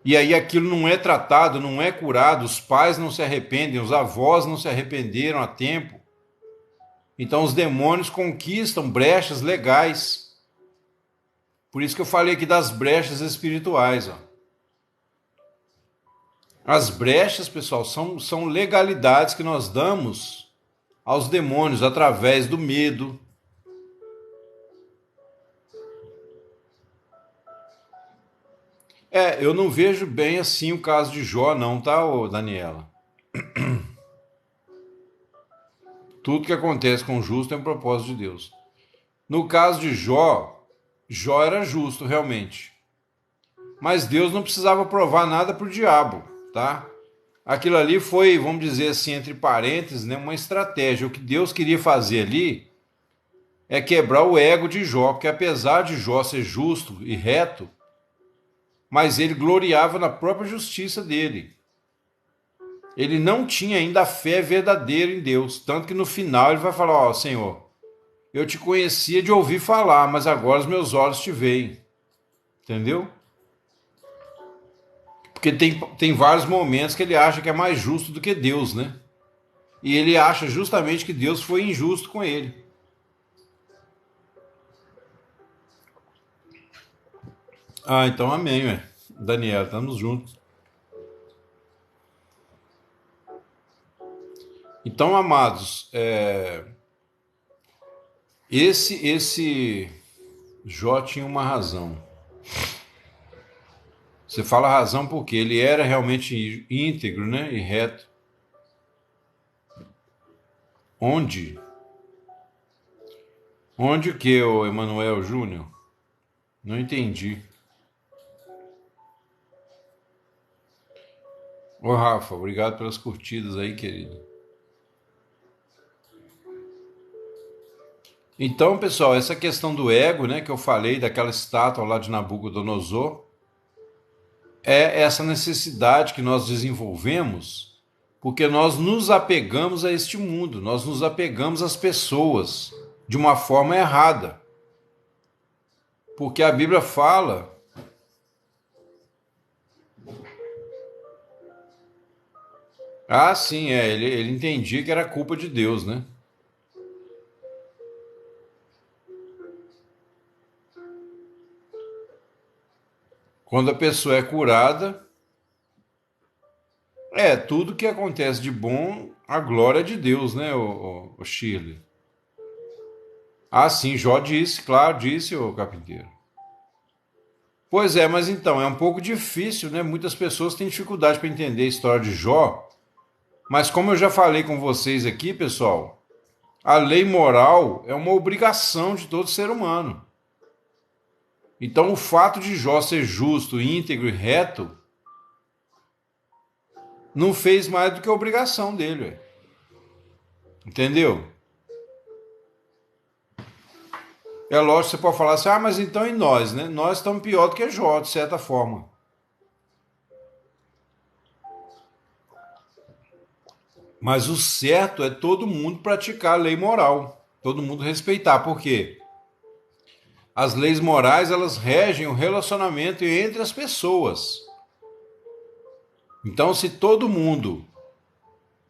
E aí aquilo não é tratado, não é curado, os pais não se arrependem, os avós não se arrependeram a tempo. Então os demônios conquistam brechas legais. Por isso que eu falei aqui das brechas espirituais. Ó. As brechas, pessoal, são legalidades que nós damos aos demônios através do medo. Eu não vejo bem assim o caso de Jó, não, tá, Daniela? Tudo que acontece com o justo é um propósito de Deus. No caso de Jó, Jó era justo, realmente. Mas Deus não precisava provar nada para o diabo, tá? aquilo ali foi, vamos dizer assim, entre parênteses, né, uma estratégia. O que Deus queria fazer ali é quebrar o ego de Jó, porque apesar de Jó ser justo e reto, mas ele gloriava na própria justiça dele. Ele não tinha ainda a fé verdadeira em Deus, tanto que no final ele vai falar: ó, Senhor, eu te conhecia de ouvir falar, mas agora os meus olhos te veem. Entendeu? Porque tem vários momentos que ele acha que é mais justo do que Deus, né? E ele acha justamente que Deus foi injusto com ele. Ah, então amém, ué. Daniel, estamos juntos. Então, amados, esse Jó tinha uma razão. Você fala razão porque ele era realmente íntegro, né, e reto. Onde? Onde o que, o Emanuel Júnior? Não entendi. Ô Rafa, obrigado pelas curtidas aí, querido. Então, pessoal, essa questão do ego, né, que eu falei daquela estátua lá de Nabucodonosor, é essa necessidade que nós desenvolvemos porque nós nos apegamos a este mundo, nós nos apegamos às pessoas de uma forma errada. Porque a Bíblia fala. Ah, sim, ele entendia que era culpa de Deus, né? Quando a pessoa é curada, tudo que acontece de bom, a glória é de Deus, né, o Shirley? Ah, sim, Jó disse, claro, disse o carpinteiro. Pois é, mas então, é um pouco difícil, né? Muitas pessoas têm dificuldade para entender a história de Jó, mas como eu já falei com vocês aqui, pessoal, a lei moral é uma obrigação de todo ser humano. Então, o fato de Jó ser justo, íntegro e reto não fez mais do que a obrigação dele, ué. Entendeu? É lógico que você pode falar assim, ah, mas então e nós, né? Nós estamos pior do que Jó, de certa forma. Mas o certo é todo mundo praticar a lei moral, todo mundo respeitar, por quê? As leis morais, elas regem o relacionamento entre as pessoas. Então, se todo mundo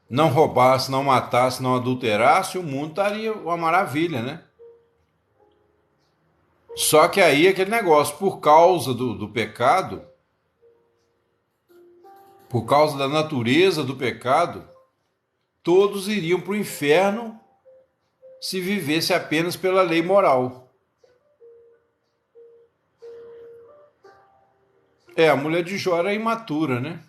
não roubasse, não matasse, não adulterasse, o mundo estaria uma maravilha, né? Só que aí aquele negócio, por causa do pecado, por causa da natureza do pecado, todos iriam para o inferno se vivesse apenas pela lei moral. A mulher de Jó era imatura, né?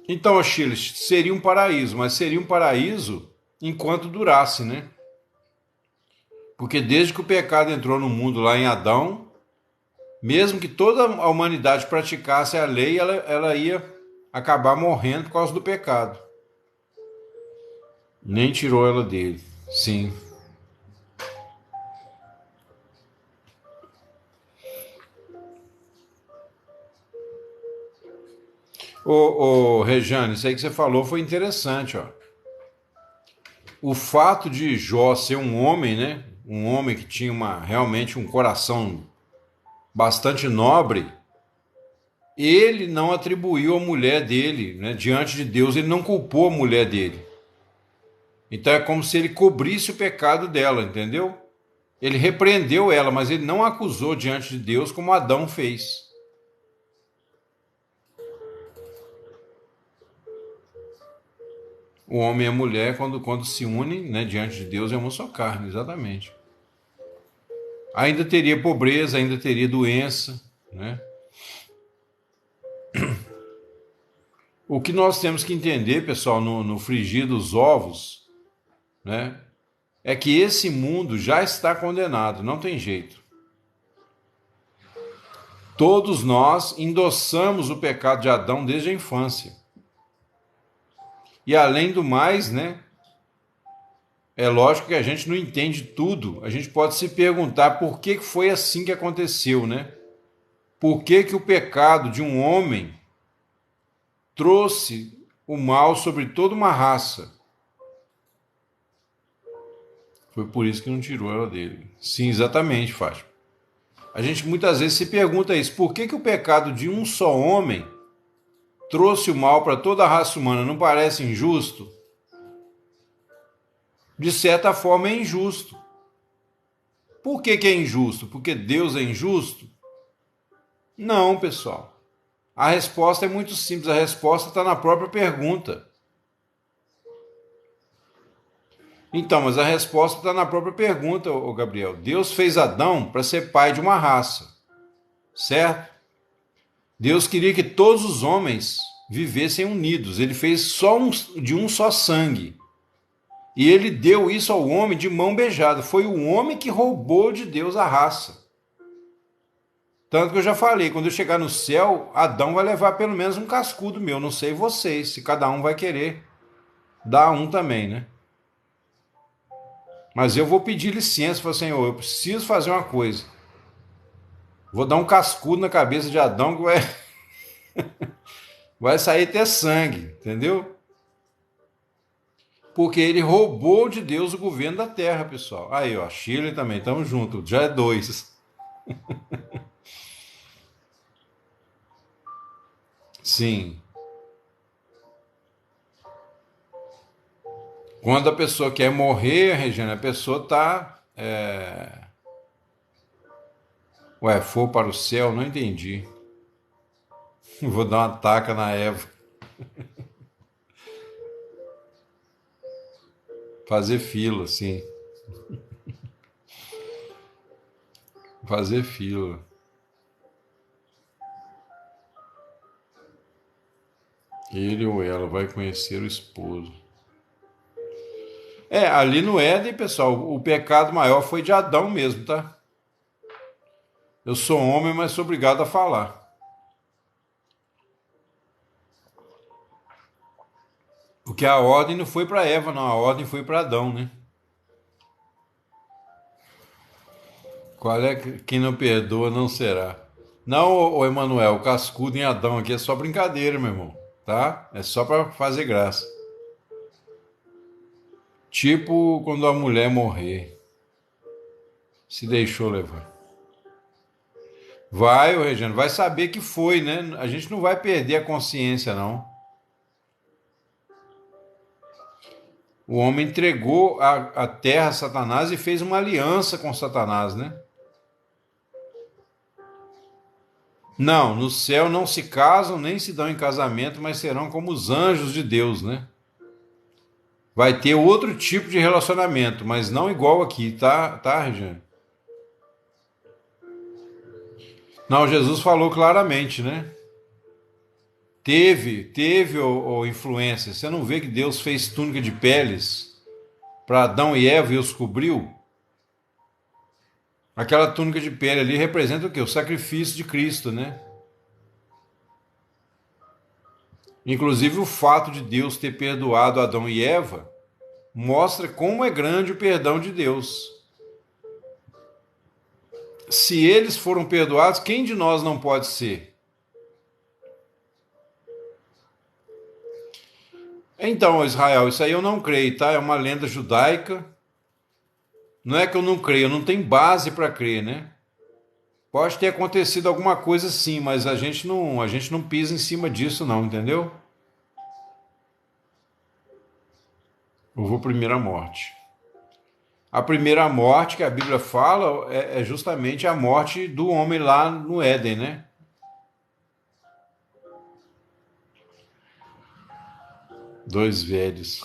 Então, Achilles, seria um paraíso, mas seria um paraíso enquanto durasse, né? Porque desde que o pecado entrou no mundo lá em Adão, mesmo que toda a humanidade praticasse a lei, ela ia acabar morrendo por causa do pecado. Nem tirou ela dele. Sim. Ô, Rejane, isso aí que você falou foi interessante, ó. O fato de Jó ser um homem, né? Um homem que tinha realmente um coração bastante nobre, ele não atribuiu a mulher dele, né? Diante de Deus, ele não culpou a mulher dele. Então é como se ele cobrisse o pecado dela, entendeu? Ele repreendeu ela, mas ele não a acusou diante de Deus como Adão fez. O homem e a mulher, quando se unem, né, diante de Deus, é uma só carne, exatamente. Ainda teria pobreza, ainda teria doença, né? O que nós temos que entender, pessoal, no frigir dos ovos, né, é que esse mundo já está condenado, não tem jeito. Todos nós endossamos o pecado de Adão desde a infância. E além do mais, né? É lógico que a gente não entende tudo. A gente pode se perguntar por que foi assim que aconteceu, né? Por que o pecado de um homem trouxe o mal sobre toda uma raça? Foi por isso que não tirou ela dele. Sim, exatamente, Fátima. A gente muitas vezes se pergunta isso: por que o pecado de um só homem trouxe o mal para toda a raça humana? Não parece injusto? De certa forma é injusto. Por que é injusto? Porque Deus é injusto? Não, pessoal. A resposta é muito simples, a resposta está na própria pergunta. Então, mas a resposta está na própria pergunta, ô Gabriel. Deus fez Adão para ser pai de uma raça, certo? Deus queria que todos os homens vivessem unidos. Ele fez de um só sangue. E ele deu isso ao homem de mão beijada. Foi o homem que roubou de Deus a raça. Tanto que eu já falei, quando eu chegar no céu, Adão vai levar pelo menos um cascudo meu. Não sei vocês, se cada um vai querer dar um também, né? Mas eu vou pedir licença para o Senhor, eu preciso fazer uma coisa. Vou dar um cascudo na cabeça de Adão que vai sair até sangue, entendeu? Porque ele roubou de Deus o governo da terra, pessoal. Aí, ó, Chile também, tamo junto, já é dois. Sim. Quando a pessoa quer morrer, Regina, a pessoa tá. Ué, for para o céu, não entendi. Vou dar uma taca na Eva. Fazer fila, sim. Fazer fila. Ele ou ela vai conhecer o esposo. Ali no Éden, pessoal, o pecado maior foi de Adão mesmo, tá? Eu sou homem, mas sou obrigado a falar. Porque a ordem não foi para Eva, não, a ordem foi para Adão, né? Qual é que quem não perdoa não será? Não, ô Emanuel, o cascudo em Adão aqui é só brincadeira, meu irmão, tá? É só para fazer graça. Tipo quando a mulher morrer, se deixou levar. Vai, ô Regiano, vai saber que foi, né? A gente não vai perder a consciência, não. O homem entregou a terra a Satanás e fez uma aliança com Satanás, né? Não, no céu não se casam nem se dão em casamento, mas serão como os anjos de Deus, né? Vai ter outro tipo de relacionamento, mas não igual aqui, tá, Regiane? Não, Jesus falou claramente, né? Teve o influência. Você não vê que Deus fez túnica de peles para Adão e Eva e os cobriu? Aquela túnica de pele ali representa o quê? O sacrifício de Cristo, né? Inclusive o fato de Deus ter perdoado Adão e Eva mostra como é grande o perdão de Deus. Se eles foram perdoados, quem de nós não pode ser? Então, Israel, isso aí eu não creio, tá? É uma lenda judaica. Não é que eu não creio, não tem base para crer, né? Pode ter acontecido alguma coisa sim, mas a gente não pisa em cima disso não, entendeu? Eu vou primeiro à morte. A primeira morte que a Bíblia fala é justamente a morte do homem lá no Éden, né? Dois velhos.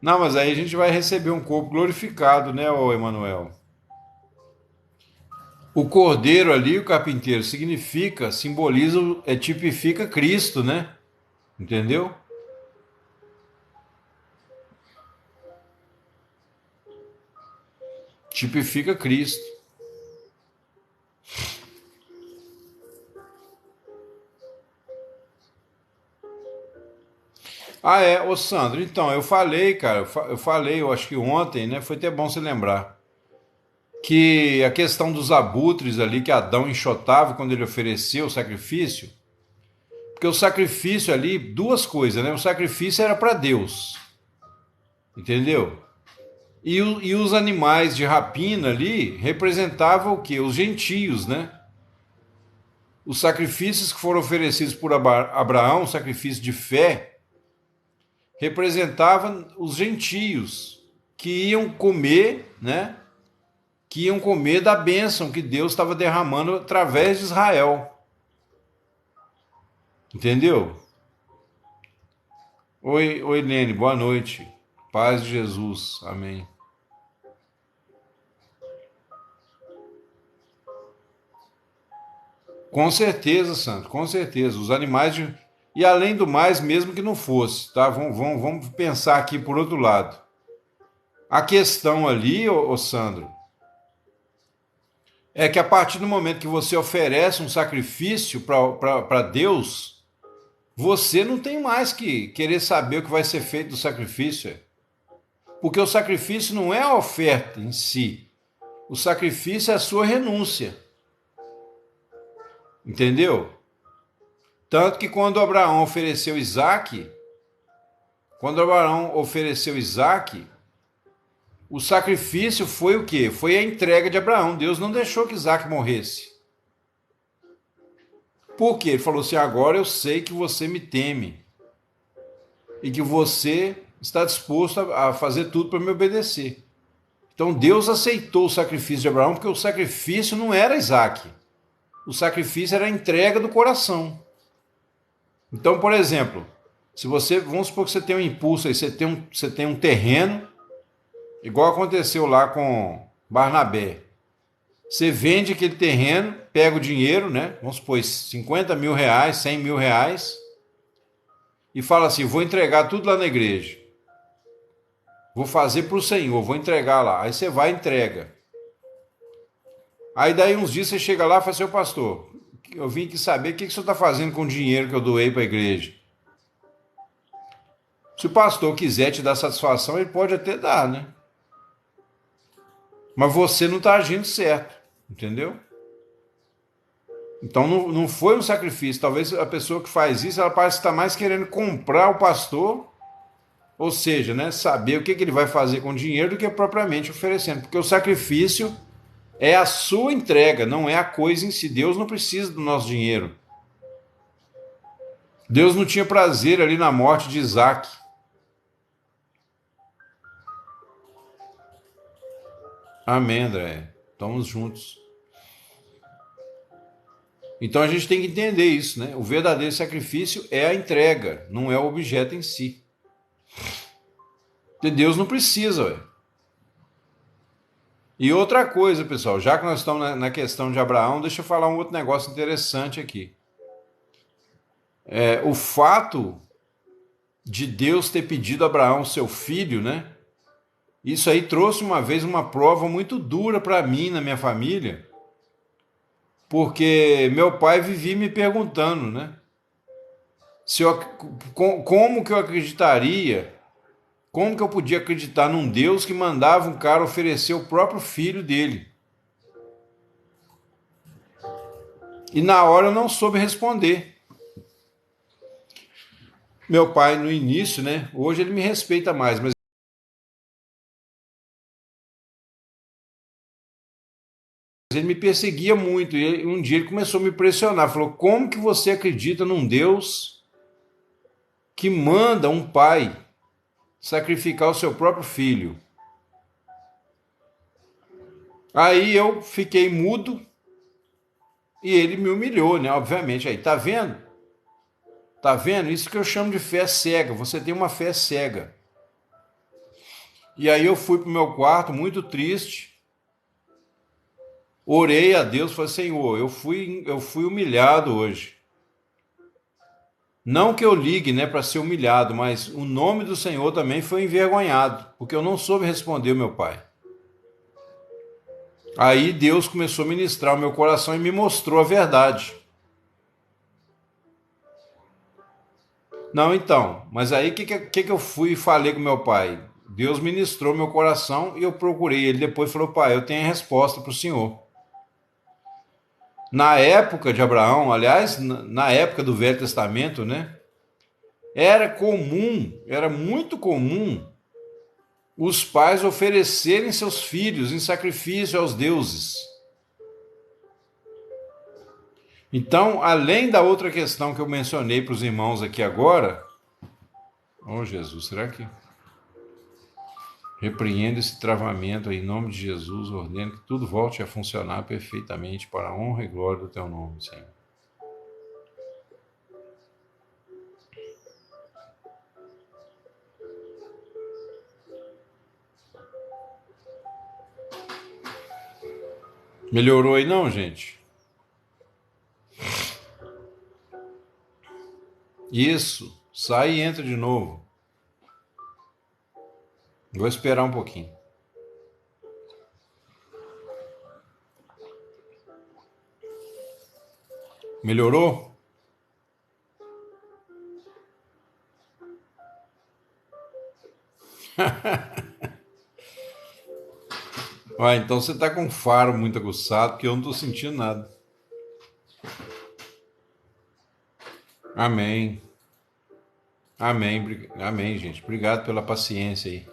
Não, mas aí a gente vai receber um corpo glorificado, né, ô Emanuel? O cordeiro ali, o carpinteiro, simboliza, tipifica Cristo, né? Entendeu? Tipifica Cristo. Ah, é, ô Sandro, então, eu falei, cara, eu falei, eu acho que ontem, né? Foi até bom você lembrar. Que a questão dos abutres ali que Adão enxotava quando ele ofereceu o sacrifício, porque o sacrifício ali, duas coisas, né? O sacrifício era para Deus, entendeu? E os animais de rapina ali representavam o quê? Os gentios, né? Os sacrifícios que foram oferecidos por Abraão, sacrifício de fé, representavam os gentios que iam comer, né? Que iam comer da bênção que Deus estava derramando através de Israel. Entendeu? Oi, Lene, boa noite. Paz de Jesus. Amém. Com certeza, Santo, com certeza. Os animais de... E além do mais, mesmo que não fosse, tá? Vamos pensar aqui por outro lado. A questão ali, ô Sandro, é que a partir do momento que você oferece um sacrifício para Deus, você não tem mais que querer saber o que vai ser feito do sacrifício. Porque o sacrifício não é a oferta em si. O sacrifício é a sua renúncia. Entendeu? Tanto que quando Abraão ofereceu Isaac, o sacrifício foi o quê? Foi a entrega de Abraão. Deus não deixou que Isaac morresse. Por quê? Ele falou assim: agora eu sei que você me teme e que você está disposto a fazer tudo para me obedecer. Então Deus aceitou o sacrifício de Abraão porque o sacrifício não era Isaac. O sacrifício era a entrega do coração. Então, por exemplo, se você, vamos supor que você tem um impulso aí, você tem um terreno, igual aconteceu lá com Barnabé. Você vende aquele terreno, pega o dinheiro, né? Vamos supor, 50 mil reais, 100 mil reais, e fala assim: vou entregar tudo lá na igreja. Vou fazer para o Senhor, vou entregar lá. Aí você vai e entrega. Aí daí uns dias você chega lá e fala assim: ô pastor, eu vim aqui saber o que o senhor está fazendo com o dinheiro que eu doei para a igreja. Se o pastor quiser te dar satisfação, ele pode até dar, né? Mas você não está agindo certo, entendeu? Então não foi um sacrifício. Talvez a pessoa que faz isso, ela parece estar mais querendo comprar o pastor, ou seja, né, saber o que ele vai fazer com o dinheiro do que propriamente oferecendo. Porque o sacrifício é a sua entrega, não é a coisa em si. Deus não precisa do nosso dinheiro. Deus não tinha prazer ali na morte de Isaac. Amém, André. Estamos juntos. Então a gente tem que entender isso, né? O verdadeiro sacrifício é a entrega, não é o objeto em si. E Deus não precisa, ué. E outra coisa, pessoal, já que nós estamos na questão de Abraão, deixa eu falar um outro negócio interessante aqui. O fato de Deus ter pedido a Abraão seu filho, né? Isso aí trouxe uma vez uma prova muito dura para mim, na minha família, porque meu pai vivia me perguntando, né? Se eu, como que eu acreditaria, como que eu podia acreditar num Deus que mandava um cara oferecer o próprio filho dele? E na hora eu não soube responder. Meu pai no início, né? Hoje ele me respeita mais, mas ele me perseguia muito. E um dia ele começou a me pressionar. Falou: como que você acredita num Deus que manda um pai sacrificar o seu próprio filho? Aí eu fiquei mudo e ele me humilhou, né? Obviamente. Aí, tá vendo? Tá vendo? Isso que eu chamo de fé cega. Você tem uma fé cega. E aí eu fui pro meu quarto muito triste. Orei a Deus, falei: Senhor, eu fui humilhado hoje. Não que eu ligue, né, para ser humilhado, mas o nome do Senhor também foi envergonhado, porque eu não soube responder o meu pai. Aí Deus começou a ministrar o meu coração e me mostrou a verdade. Não, então, mas aí o que eu fui e falei com meu pai? Deus ministrou meu coração e eu procurei ele. Depois falou, pai, eu tenho a resposta para o senhor. Na época de Abraão, aliás, na época do Velho Testamento, né? Era muito comum os pais oferecerem seus filhos em sacrifício aos deuses. Então, além da outra questão que eu mencionei para os irmãos aqui agora, oh Jesus, será que repreendo esse travamento em nome de Jesus, ordeno que tudo volte a funcionar perfeitamente para a honra e glória do teu nome, Senhor. Melhorou aí não, gente? Isso, sai e entra de novo. Vou esperar um pouquinho. Melhorou? Ah, então você tá com o faro muito aguçado, porque eu não tô sentindo nada. Amém. Amém. Amém, gente. Obrigado pela paciência aí.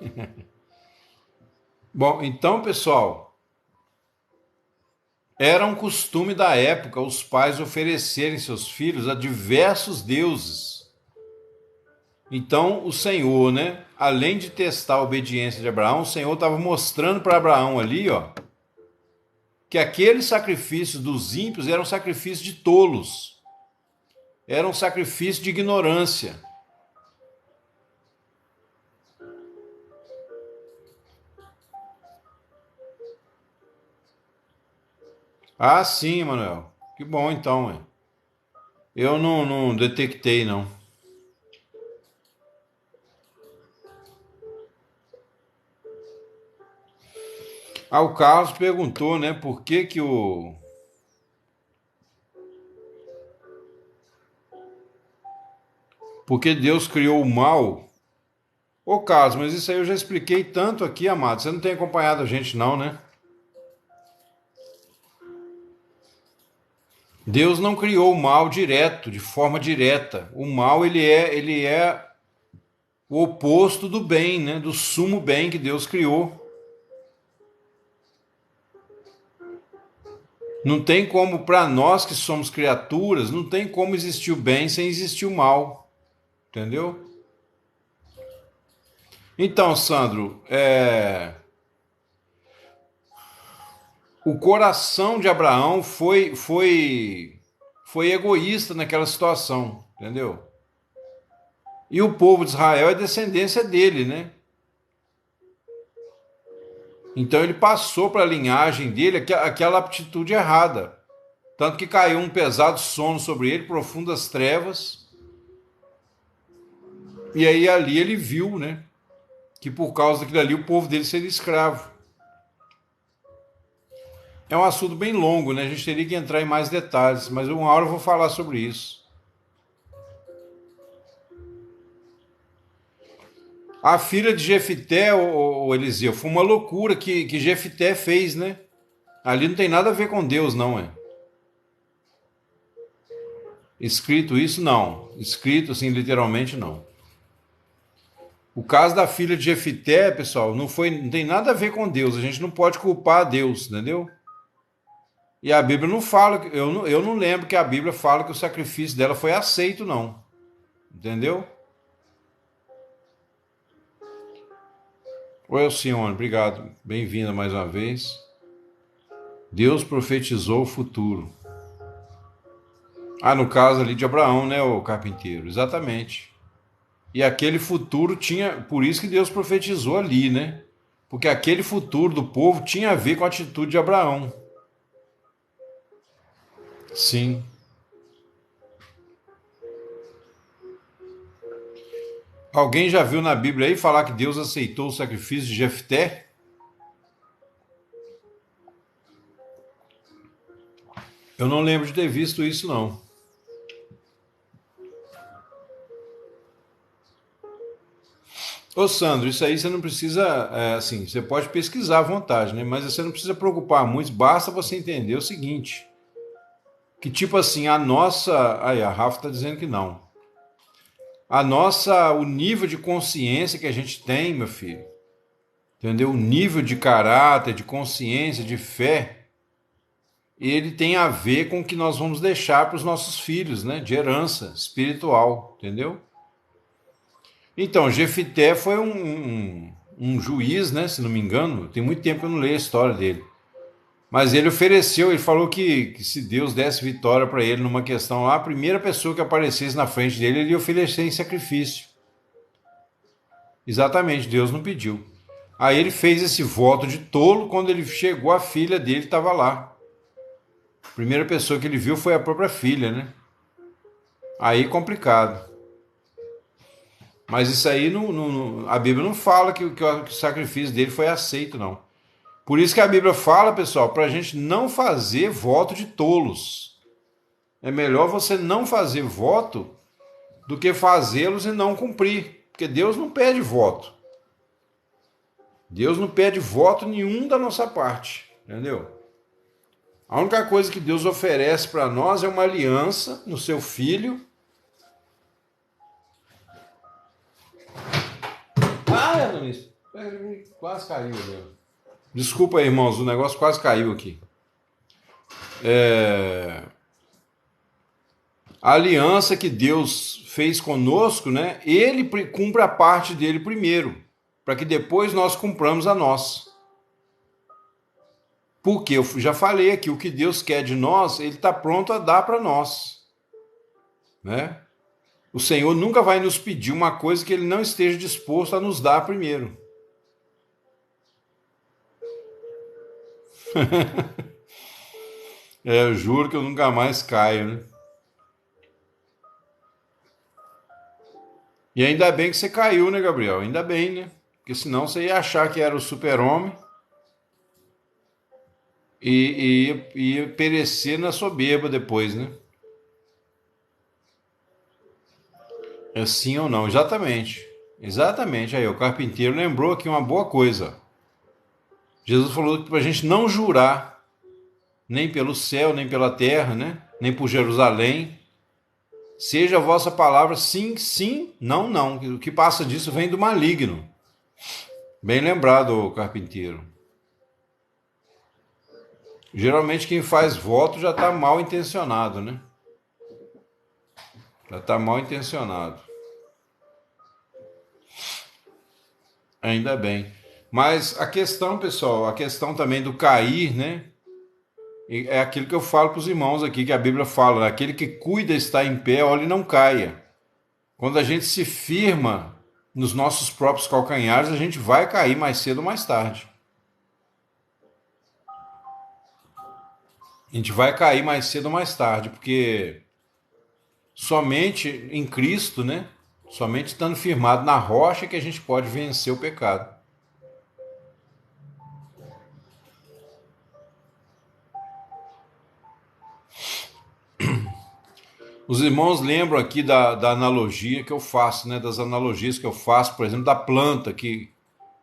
Bom, então, pessoal, era um costume da época os pais oferecerem seus filhos a diversos deuses. Então, o Senhor, né, além de testar a obediência de Abraão, o Senhor estava mostrando para Abraão ali, ó, que aqueles sacrifícios dos ímpios eram sacrifícios de tolos, eram sacrifícios de ignorância. Ah, sim, Manuel. Que bom então, ué. Eu não detectei, não. Ah, o Carlos perguntou, né, por que que o... Por que Deus criou o mal? Ô, Carlos, mas isso aí eu já expliquei tanto aqui, amado. Você não tem acompanhado a gente, não, né? Deus não criou o mal direto, de forma direta. O mal, ele é o oposto do bem, né? Do sumo bem que Deus criou. Não tem como, para nós que somos criaturas, não tem como existir o bem sem existir o mal. Entendeu? Então, Sandro, o coração de Abraão foi egoísta naquela situação, entendeu? E o povo de Israel é descendência dele, né? Então ele passou para a linhagem dele aquela aptitude errada. Tanto que caiu um pesado sono sobre ele, profundas trevas. E aí ali ele viu, né? Que por causa daquilo ali o povo dele seria escravo. É um assunto bem longo, né? A gente teria que entrar em mais detalhes, mas uma hora eu vou falar sobre isso. A filha de Jefité, o Eliseu, foi uma loucura que Jefité fez, né? Ali não tem nada a ver com Deus, não é? Escrito isso, não. Escrito assim, literalmente, não. O caso da filha de Jefité, pessoal, não tem nada a ver com Deus. A gente não pode culpar a Deus, entendeu? E a Bíblia não fala, eu não lembro que a Bíblia fala que o sacrifício dela foi aceito, não. Entendeu? Oi, Alcione, obrigado. Bem-vinda mais uma vez. Deus profetizou o futuro. Ah, no caso ali de Abraão, né, o carpinteiro? Exatamente. E aquele futuro tinha, por isso que Deus profetizou ali, né? Porque aquele futuro do povo tinha a ver com a atitude de Abraão. Sim. Alguém já viu na Bíblia aí falar que Deus aceitou o sacrifício de Jefté? Eu não lembro de ter visto isso, não. Ô Sandro, isso aí você não precisa, assim, você pode pesquisar à vontade, né? Mas você não precisa preocupar muito, basta você entender o seguinte, que tipo assim, a nossa, aí a Rafa está dizendo que não. O nível de consciência que a gente tem, meu filho, entendeu? O nível de caráter, de consciência, de fé, ele tem a ver com o que nós vamos deixar para os nossos filhos, né? De herança espiritual, entendeu? Então, Jefité foi um juiz, né? Se não me engano, tem muito tempo que eu não leio a história dele. Mas ele ofereceu, ele falou que se Deus desse vitória para ele numa questão lá, a primeira pessoa que aparecesse na frente dele, ele ia oferecer em sacrifício. Exatamente, Deus não pediu. Aí ele fez esse voto de tolo, quando ele chegou, a filha dele estava lá. A primeira pessoa que ele viu foi a própria filha, né? Aí complicado. Mas isso aí a Bíblia não fala que o sacrifício dele foi aceito, não. Por isso que a Bíblia fala, pessoal, para a gente não fazer voto de tolos. É melhor você não fazer voto do que fazê-los e não cumprir. Porque Deus não pede voto. Deus não pede voto nenhum da nossa parte. Entendeu? A única coisa que Deus oferece para nós é uma aliança no seu filho. Ah, Adonis, quase caiu. Meu. Desculpa aí, irmãos, o negócio quase caiu aqui. A aliança que Deus fez conosco, né? Ele cumpre a parte dele primeiro, para que depois nós cumpramos a nossa. Porque eu já falei aqui, o que Deus quer de nós, Ele está pronto a dar para nós, né? O Senhor nunca vai nos pedir uma coisa que Ele não esteja disposto a nos dar primeiro. Eu juro que eu nunca mais caio, né? E ainda bem que você caiu, né, Gabriel? Ainda bem, né? Porque senão você ia achar que era o super-homem e ia perecer na soberba depois, né? É sim ou não? Exatamente. Exatamente. Aí, o carpinteiro lembrou aqui uma boa coisa. Jesus falou que para a gente não jurar, nem pelo céu, nem pela terra, né? Nem por Jerusalém. Seja a vossa palavra sim, sim, não, não. O que passa disso vem do maligno. Bem lembrado, carpinteiro. Geralmente quem faz voto já está mal intencionado, né? Já está mal intencionado. Ainda bem. Mas a questão, pessoal, a questão também do cair, né? É aquilo que eu falo para os irmãos aqui, que a Bíblia fala, né? Aquele que cuida está em pé, olhe e não caia. Quando a gente se firma nos nossos próprios calcanhares, a gente vai cair mais cedo ou mais tarde. A gente vai cair mais cedo ou mais tarde, porque somente em Cristo, né? Somente estando firmado na rocha que a gente pode vencer o pecado. Os irmãos lembram aqui da analogia que eu faço, né? Das analogias que eu faço, por exemplo, da planta, que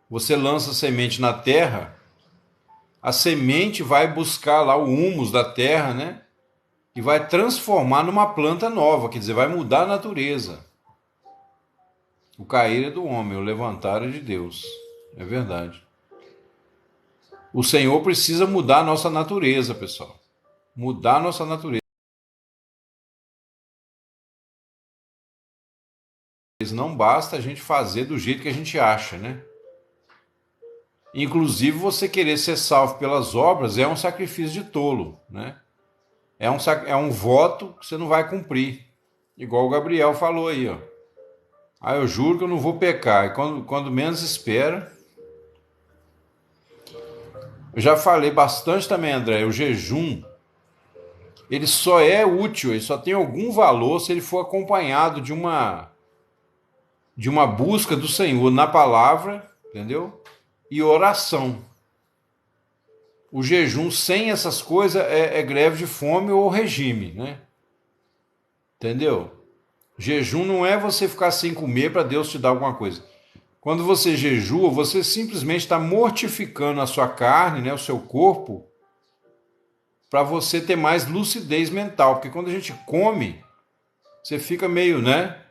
você lança semente na terra, a semente vai buscar lá o humus da terra, né? E vai transformar numa planta nova, quer dizer, vai mudar a natureza. O cair é do homem, o levantar é de Deus. É verdade. O Senhor precisa mudar a nossa natureza, pessoal. Mudar a nossa natureza. Não basta a gente fazer do jeito que a gente acha, né? Inclusive, você querer ser salvo pelas obras é um sacrifício de tolo, né? É um voto que você não vai cumprir. Igual o Gabriel falou aí, ó. Ah, eu juro que eu não vou pecar. E quando menos espera. Eu já falei bastante também, André. O jejum, ele só é útil, ele só tem algum valor se ele for acompanhado de uma busca do Senhor na palavra, entendeu? E oração. O jejum sem essas coisas é greve de fome ou regime, né? Entendeu? Jejum não é você ficar sem comer para Deus te dar alguma coisa. Quando você jejua, você simplesmente está mortificando a sua carne, né, o seu corpo, para você ter mais lucidez mental. Porque quando a gente come, você fica meio, né?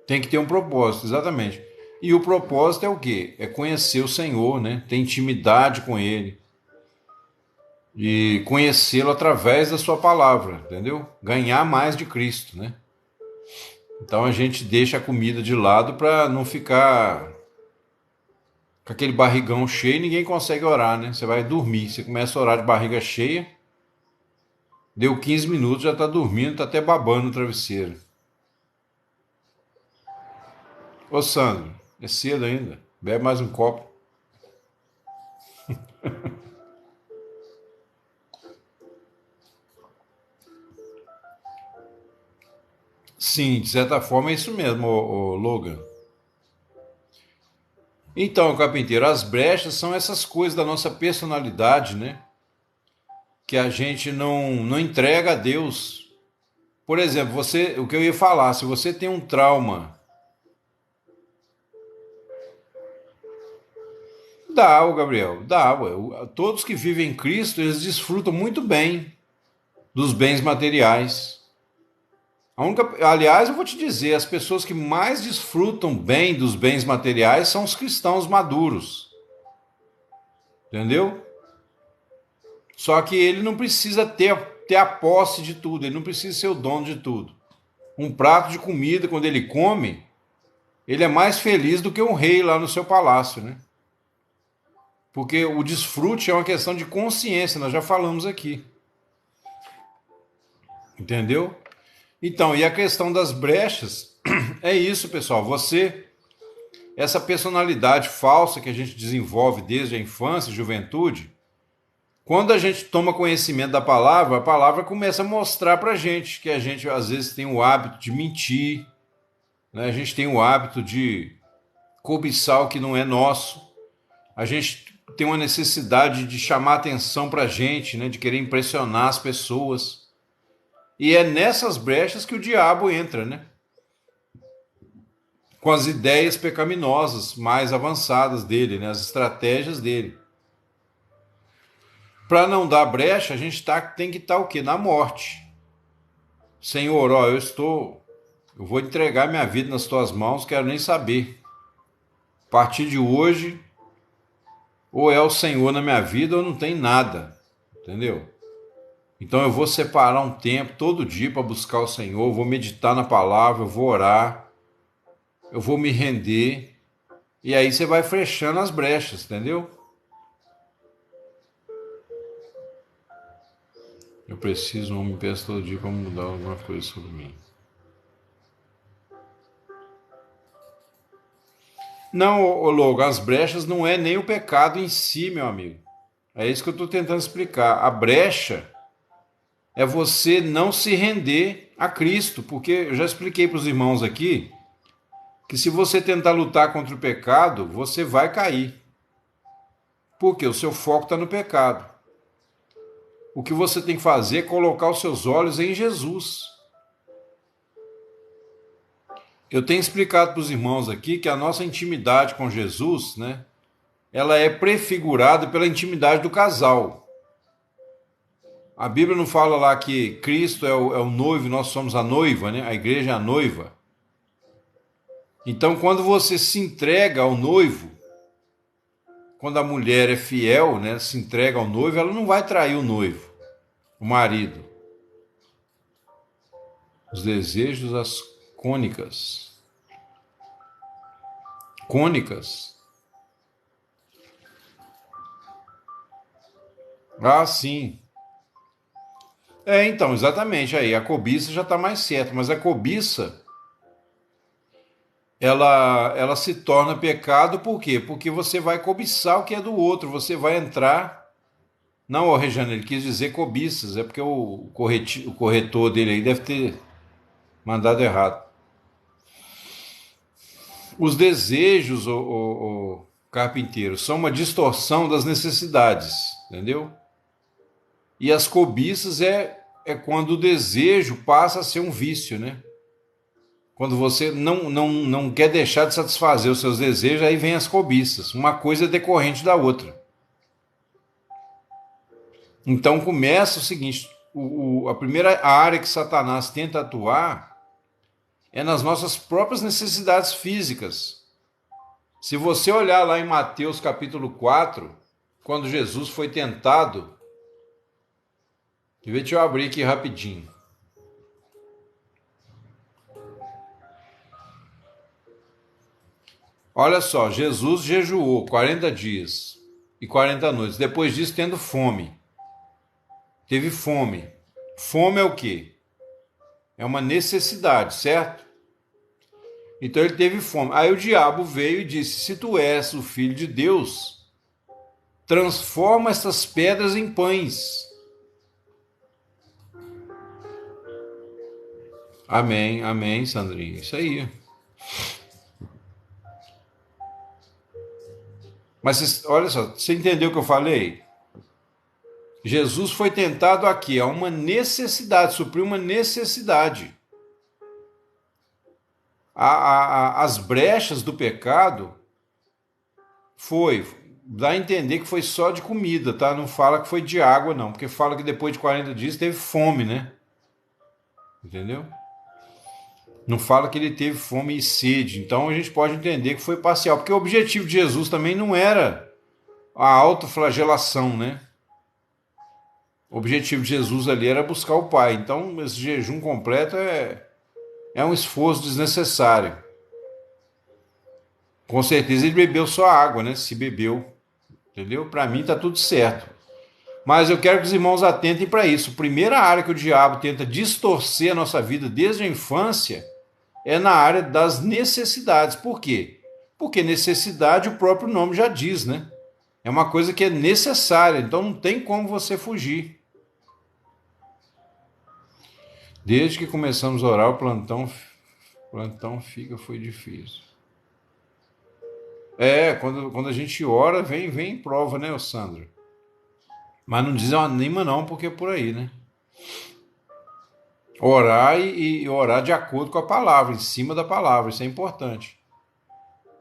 Tem que ter um propósito, exatamente. E o propósito é o quê? É conhecer o Senhor, né? Ter intimidade com Ele. E conhecê-lo através da sua palavra, entendeu? Ganhar mais de Cristo, né? Então a gente deixa a comida de lado para não ficar com aquele barrigão cheio e ninguém consegue orar, né? Você vai dormir, você começa a orar de barriga cheia, deu 15 minutos, já está dormindo, está até babando no travesseiro. Ô Sandro, é cedo ainda, bebe mais um copo. Sim, de certa forma é isso mesmo, ô Logan. Então, carpinteiro, as brechas são essas coisas da nossa personalidade, né? Que a gente não entrega a Deus. Por exemplo, o que eu ia falar, se você tem um trauma, dá, ô Gabriel, dá. Ué. Todos que vivem em Cristo, eles desfrutam muito bem dos bens materiais. Aliás, eu vou te dizer, as pessoas que mais desfrutam bem dos bens materiais são os cristãos maduros. Entendeu? Só que ele não precisa ter a posse de tudo, ele não precisa ser o dono de tudo. Um prato de comida, quando ele come, ele é mais feliz do que um rei lá no seu palácio, né? Porque o desfrute é uma questão de consciência, nós já falamos aqui. Entendeu? Então, e a questão das brechas é isso, pessoal. Essa personalidade falsa que a gente desenvolve desde a infância e juventude, quando a gente toma conhecimento da palavra, a palavra começa a mostrar pra gente que a gente às vezes tem o hábito de mentir, né? A gente tem o hábito de cobiçar o que não é nosso. A gente tem uma necessidade de chamar atenção pra gente, né? De querer impressionar as pessoas. E é nessas brechas que o diabo entra, né? Com as ideias pecaminosas mais avançadas dele, né? As estratégias dele. Para não dar brecha, a gente tem que estar o quê? Na morte. Senhor, ó, eu vou entregar minha vida nas tuas mãos, quero nem saber. A partir de hoje, ou é o Senhor na minha vida ou não tem nada, entendeu? Então eu vou separar um tempo todo dia para buscar o Senhor, vou meditar na palavra, eu vou orar, eu vou me render, e aí você vai fechando as brechas, entendeu? Eu preciso, um homem me peça todo dia para mudar alguma coisa sobre mim. Não, Logo, as brechas não é nem o pecado em si, meu amigo. É isso que eu estou tentando explicar. A brecha é você não se render a Cristo, porque eu já expliquei para os irmãos aqui que se você tentar lutar contra o pecado, você vai cair. Porque o seu foco está no pecado. O que você tem que fazer é colocar os seus olhos em Jesus. Eu tenho explicado para os irmãos aqui que a nossa intimidade com Jesus, né, ela é prefigurada pela intimidade do casal. A Bíblia não fala lá que Cristo é o noivo, nós somos a noiva, né? A igreja é a noiva. Então, quando você se entrega ao noivo, quando a mulher é fiel, né, se entrega ao noivo, ela não vai trair o noivo, o marido. Os desejos das cônicas. Cônicas. Ah, sim. Então, exatamente. Aí a cobiça já está mais certa, mas a cobiça ela se torna pecado por quê? Porque você vai cobiçar o que é do outro, você vai entrar. Não, Rejane, ele quis dizer cobiças, é porque o corretor dele aí deve ter mandado errado. Os desejos, o carpinteiro, são uma distorção das necessidades, entendeu? E as cobiças é quando o desejo passa a ser um vício, né? Quando você não quer deixar de satisfazer os seus desejos, aí vem as cobiças. Uma coisa é decorrente da outra. Então começa o seguinte: a primeira área que Satanás tenta atuar é nas nossas próprias necessidades físicas. Se você olhar lá em Mateus capítulo 4, quando Jesus foi tentado, deixa eu abrir aqui rapidinho. Olha só, Jesus jejuou 40 dias e 40 noites. Depois disso, tendo fome. Teve fome. Fome é o quê? É uma necessidade, certo? Então ele teve fome. Aí o diabo veio e disse: se tu és o filho de Deus, transforma essas pedras em pães. Amém, amém, Sandrinha. Isso aí. Mas olha só, você entendeu o que eu falei? Jesus foi tentado aqui, a uma necessidade, supriu uma necessidade. As brechas do pecado dá a entender que foi só de comida, tá? Não fala que foi de água, não, porque fala que depois de 40 dias teve fome, né? Entendeu? Não fala que ele teve fome e sede. Então a gente pode entender que foi parcial, porque o objetivo de Jesus também não era a autoflagelação, né? O objetivo de Jesus ali era buscar o Pai. Então esse jejum completo é um esforço desnecessário. Com certeza ele bebeu só água, né? Se bebeu, entendeu? Para mim tá tudo certo. Mas eu quero que os irmãos atentem para isso. A primeira área que o diabo tenta distorcer a nossa vida desde a infância é na área das necessidades. Por quê? Porque necessidade o próprio nome já diz, né? É uma coisa que é necessária, então não tem como você fugir. Desde que começamos a orar, o plantão foi difícil. Quando a gente ora, vem prova, né, Sandro? Mas não desanima não, porque é por aí, né? Orar e orar de acordo com a palavra, em cima da palavra, isso é importante.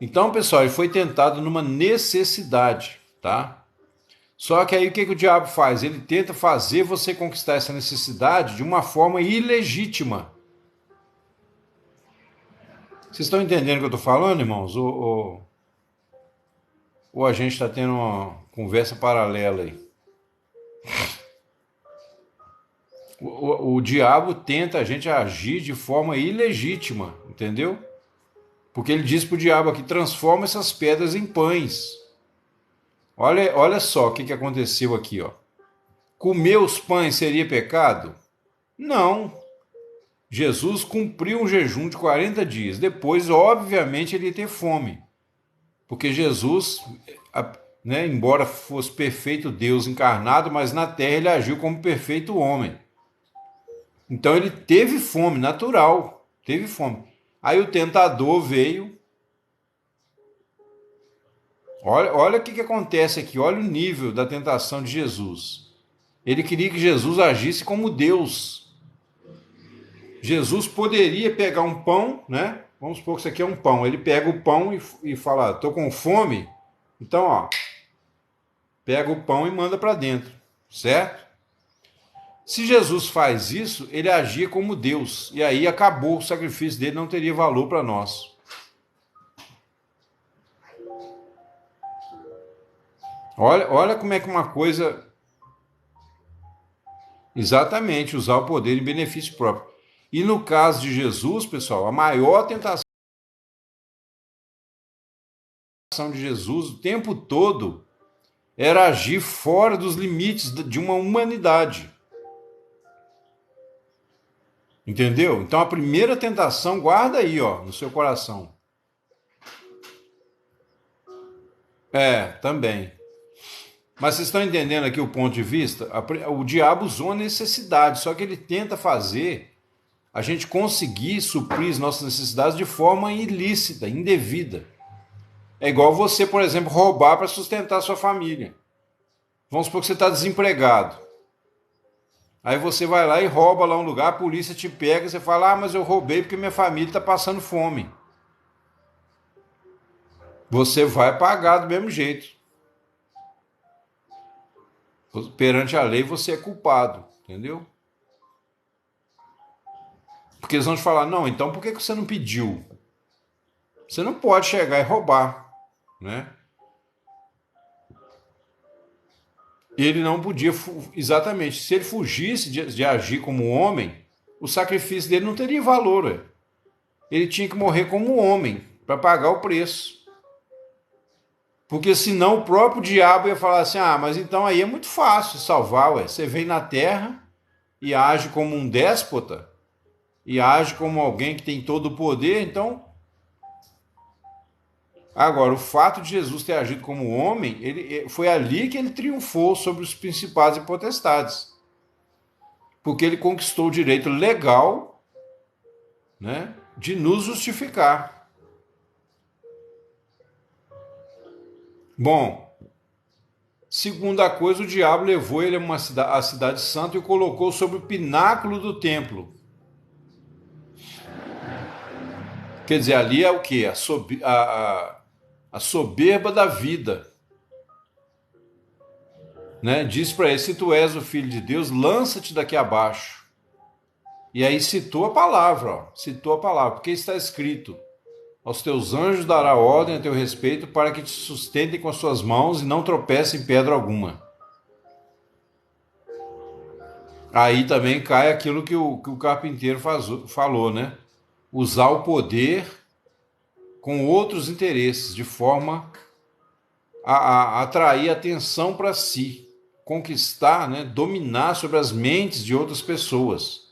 Então, pessoal, ele foi tentado numa necessidade, tá? Só que aí o que o diabo faz? Ele tenta fazer você conquistar essa necessidade de uma forma ilegítima. Vocês estão entendendo o que eu estou falando, irmãos? Ou a gente está tendo uma conversa paralela aí? O diabo tenta a gente agir de forma ilegítima, entendeu? Porque ele diz para o diabo aqui: transforma essas pedras em pães. Olha só o que aconteceu aqui, ó. Comer os pães seria pecado? Não. Jesus cumpriu um jejum de 40 dias. Depois, obviamente, ele ia ter fome. Porque Jesus, né, embora fosse perfeito Deus encarnado, mas na terra ele agiu como perfeito homem. Então ele teve fome, natural. Teve fome. Aí o tentador veio. Olha o que acontece aqui. Olha o nível da tentação de Jesus. Ele queria que Jesus agisse como Deus. Jesus poderia pegar um pão, né? Vamos supor que isso aqui é um pão. Ele pega o pão e fala: estou com fome. Então, ó, pega o pão e manda para dentro, certo? Se Jesus faz isso, ele agia como Deus. E aí acabou, o sacrifício dele não teria valor para nós. Olha como é que uma coisa... Exatamente, usar o poder em benefício próprio. E no caso de Jesus, pessoal, a maior tentação de Jesus o tempo todo era agir fora dos limites de uma humanidade. Entendeu? Então a primeira tentação, guarda aí, ó, no seu coração. Também. Mas vocês estão entendendo aqui o ponto de vista? O diabo usou a necessidade, só que ele tenta fazer a gente conseguir suprir as nossas necessidades de forma ilícita, indevida. É igual você, por exemplo, roubar para sustentar a sua família. Vamos supor que você está desempregado. Aí você vai lá e rouba lá um lugar, a polícia te pega e você fala, mas eu roubei porque minha família está passando fome. Você vai pagar do mesmo jeito. Perante a lei você é culpado, entendeu? Porque eles vão te falar, não, então por que você não pediu? Você não pode chegar e roubar, né? Ele não podia, exatamente, se ele fugisse de agir como homem, o sacrifício dele não teria valor. Ué. Ele tinha que morrer como homem, para pagar o preço. Porque senão o próprio diabo ia falar assim, mas então aí é muito fácil salvar, ué. Você vem na terra e age como um déspota, e age como alguém que tem todo o poder, então... Agora, o fato de Jesus ter agido como homem, foi ali que ele triunfou sobre os principados e potestades. Porque ele conquistou o direito legal, né, de nos justificar. Bom, segunda coisa, o diabo levou ele à cidade santa e o colocou sobre o pináculo do templo. Quer dizer, ali é o quê? A soberba da vida. Né? Diz para ele, se tu és o filho de Deus, lança-te daqui abaixo. E aí citou a palavra, porque está escrito, aos teus anjos dará ordem a teu respeito para que te sustentem com as suas mãos e não tropecem em pedra alguma. Aí também cai aquilo que o carpinteiro falou, né? Usar o poder com outros interesses, de forma a atrair atenção para si, conquistar, né? Dominar sobre as mentes de outras pessoas.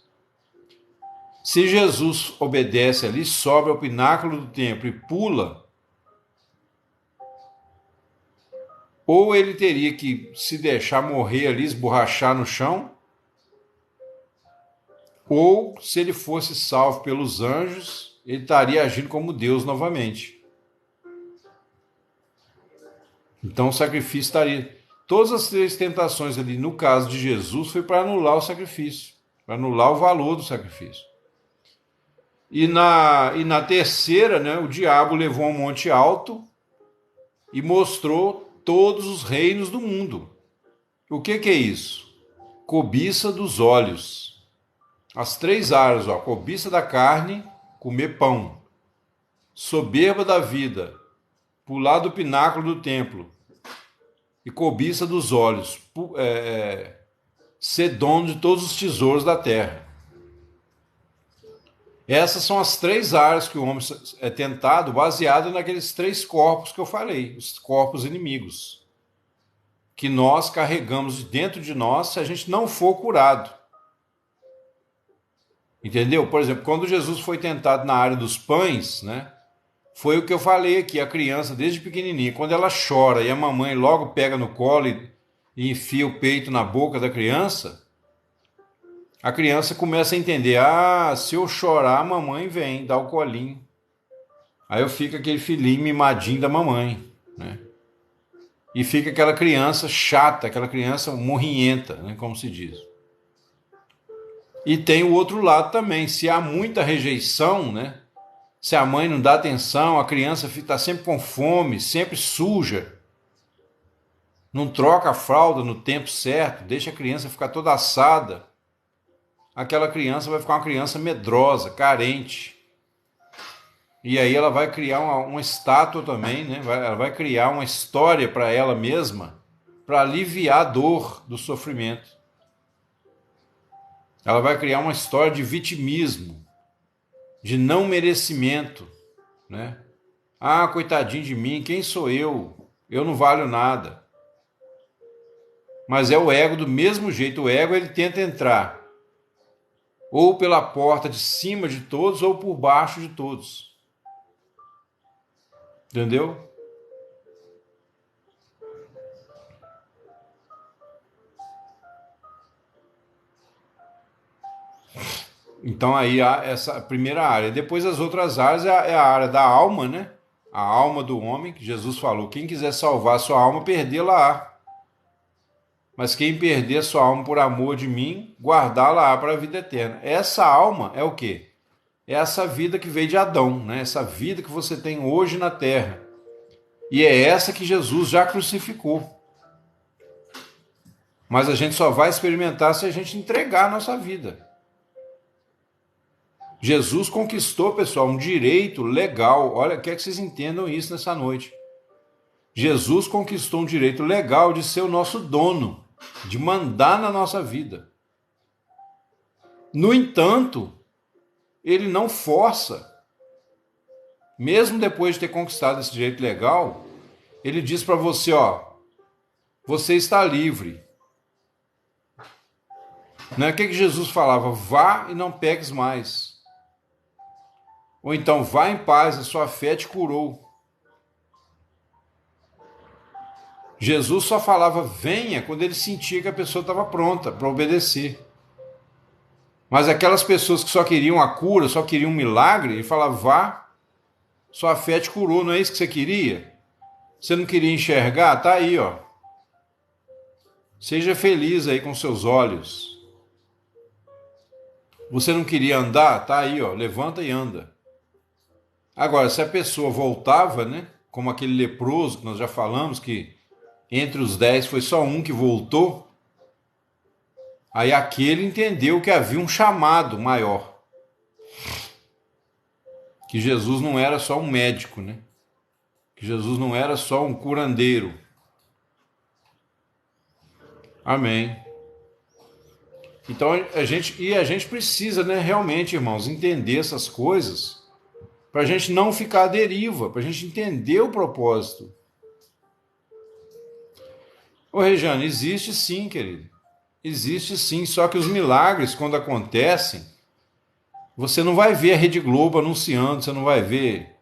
Se Jesus obedece ali, sobe ao pináculo do templo e pula, ou ele teria que se deixar morrer ali, esborrachar no chão, ou se ele fosse salvo pelos anjos, ele estaria agindo como Deus novamente. Então o sacrifício estaria... Todas as três tentações ali, no caso de Jesus, foi para anular o sacrifício, para anular o valor do sacrifício. E na terceira, né, o diabo levou a um monte alto e mostrou todos os reinos do mundo. O que é isso? Cobiça dos olhos. As três áreas, cobiça da carne, comer pão. Soberba da vida, pular do pináculo do templo. E cobiça dos olhos, ser dono de todos os tesouros da terra. Essas são as três áreas que o homem é tentado, baseado naqueles três corpos que eu falei, os corpos inimigos, que nós carregamos dentro de nós se a gente não for curado. Entendeu? Por exemplo, quando Jesus foi tentado na área dos pães, né, foi o que eu falei aqui, a criança desde pequenininha, quando ela chora e a mamãe logo pega no colo e enfia o peito na boca da criança, a criança começa a entender, se eu chorar, a mamãe vem, dá o colinho. Aí eu fico aquele filhinho mimadinho da mamãe, né? E fica aquela criança chata, aquela criança morrinhenta, né, como se diz. E tem o outro lado também, se há muita rejeição, né? Se a mãe não dá atenção, a criança está sempre com fome, sempre suja, não troca a fralda no tempo certo, deixa a criança ficar toda assada, aquela criança vai ficar uma criança medrosa, carente. E aí ela vai criar uma estátua também, né? Ela vai criar uma história para ela mesma, para aliviar a dor do sofrimento. Ela vai criar uma história de vitimismo, de não merecimento, né? Coitadinho de mim, quem sou eu? Eu não valho nada. Mas é o ego do mesmo jeito. O ego, ele tenta entrar ou pela porta de cima de todos ou por baixo de todos. Entendeu? Então aí há essa primeira área. Depois as outras áreas é a área da alma, né? A alma do homem, que Jesus falou, quem quiser salvar a sua alma, perdê-la-á. mas quem perder sua alma por amor de mim, guardá-la para a vida eterna. Essa alma é o quê? É essa vida que veio de Adão, né? Essa vida que você tem hoje na terra. E é essa que Jesus já crucificou. Mas a gente só vai experimentar se a gente entregar a nossa vida. Jesus conquistou, pessoal, um direito legal. Olha, quer que vocês entendam isso nessa noite. Jesus conquistou um direito legal de ser o nosso dono, de mandar na nossa vida. No entanto, ele não força. Mesmo depois de ter conquistado esse direito legal, ele diz para você, ó, você está livre. Não é o que Jesus falava? Vá e não peques mais. Ou então, vá em paz, a sua fé te curou. Jesus só falava venha quando ele sentia que a pessoa estava pronta para obedecer. Mas aquelas pessoas que só queriam a cura, só queriam um milagre, ele falava vá, sua fé te curou, não é isso que você queria? Você não queria enxergar? Tá aí, ó. Seja feliz aí com seus olhos. Você não queria andar? Tá aí, ó. Levanta e anda. Agora, se a pessoa voltava, né? Como aquele leproso que nós já falamos, que entre os 10 foi só um que voltou. Aí aquele entendeu que havia um chamado maior. Que Jesus não era só um médico, né? Que Jesus não era só um curandeiro. Amém. Então a gente precisa, né, realmente, irmãos, entender essas coisas para a gente não ficar à deriva, para a gente entender o propósito. Ô Rejane, existe sim, querido. Existe sim, só que os milagres, quando acontecem, você não vai ver a Rede Globo anunciando, você não vai ver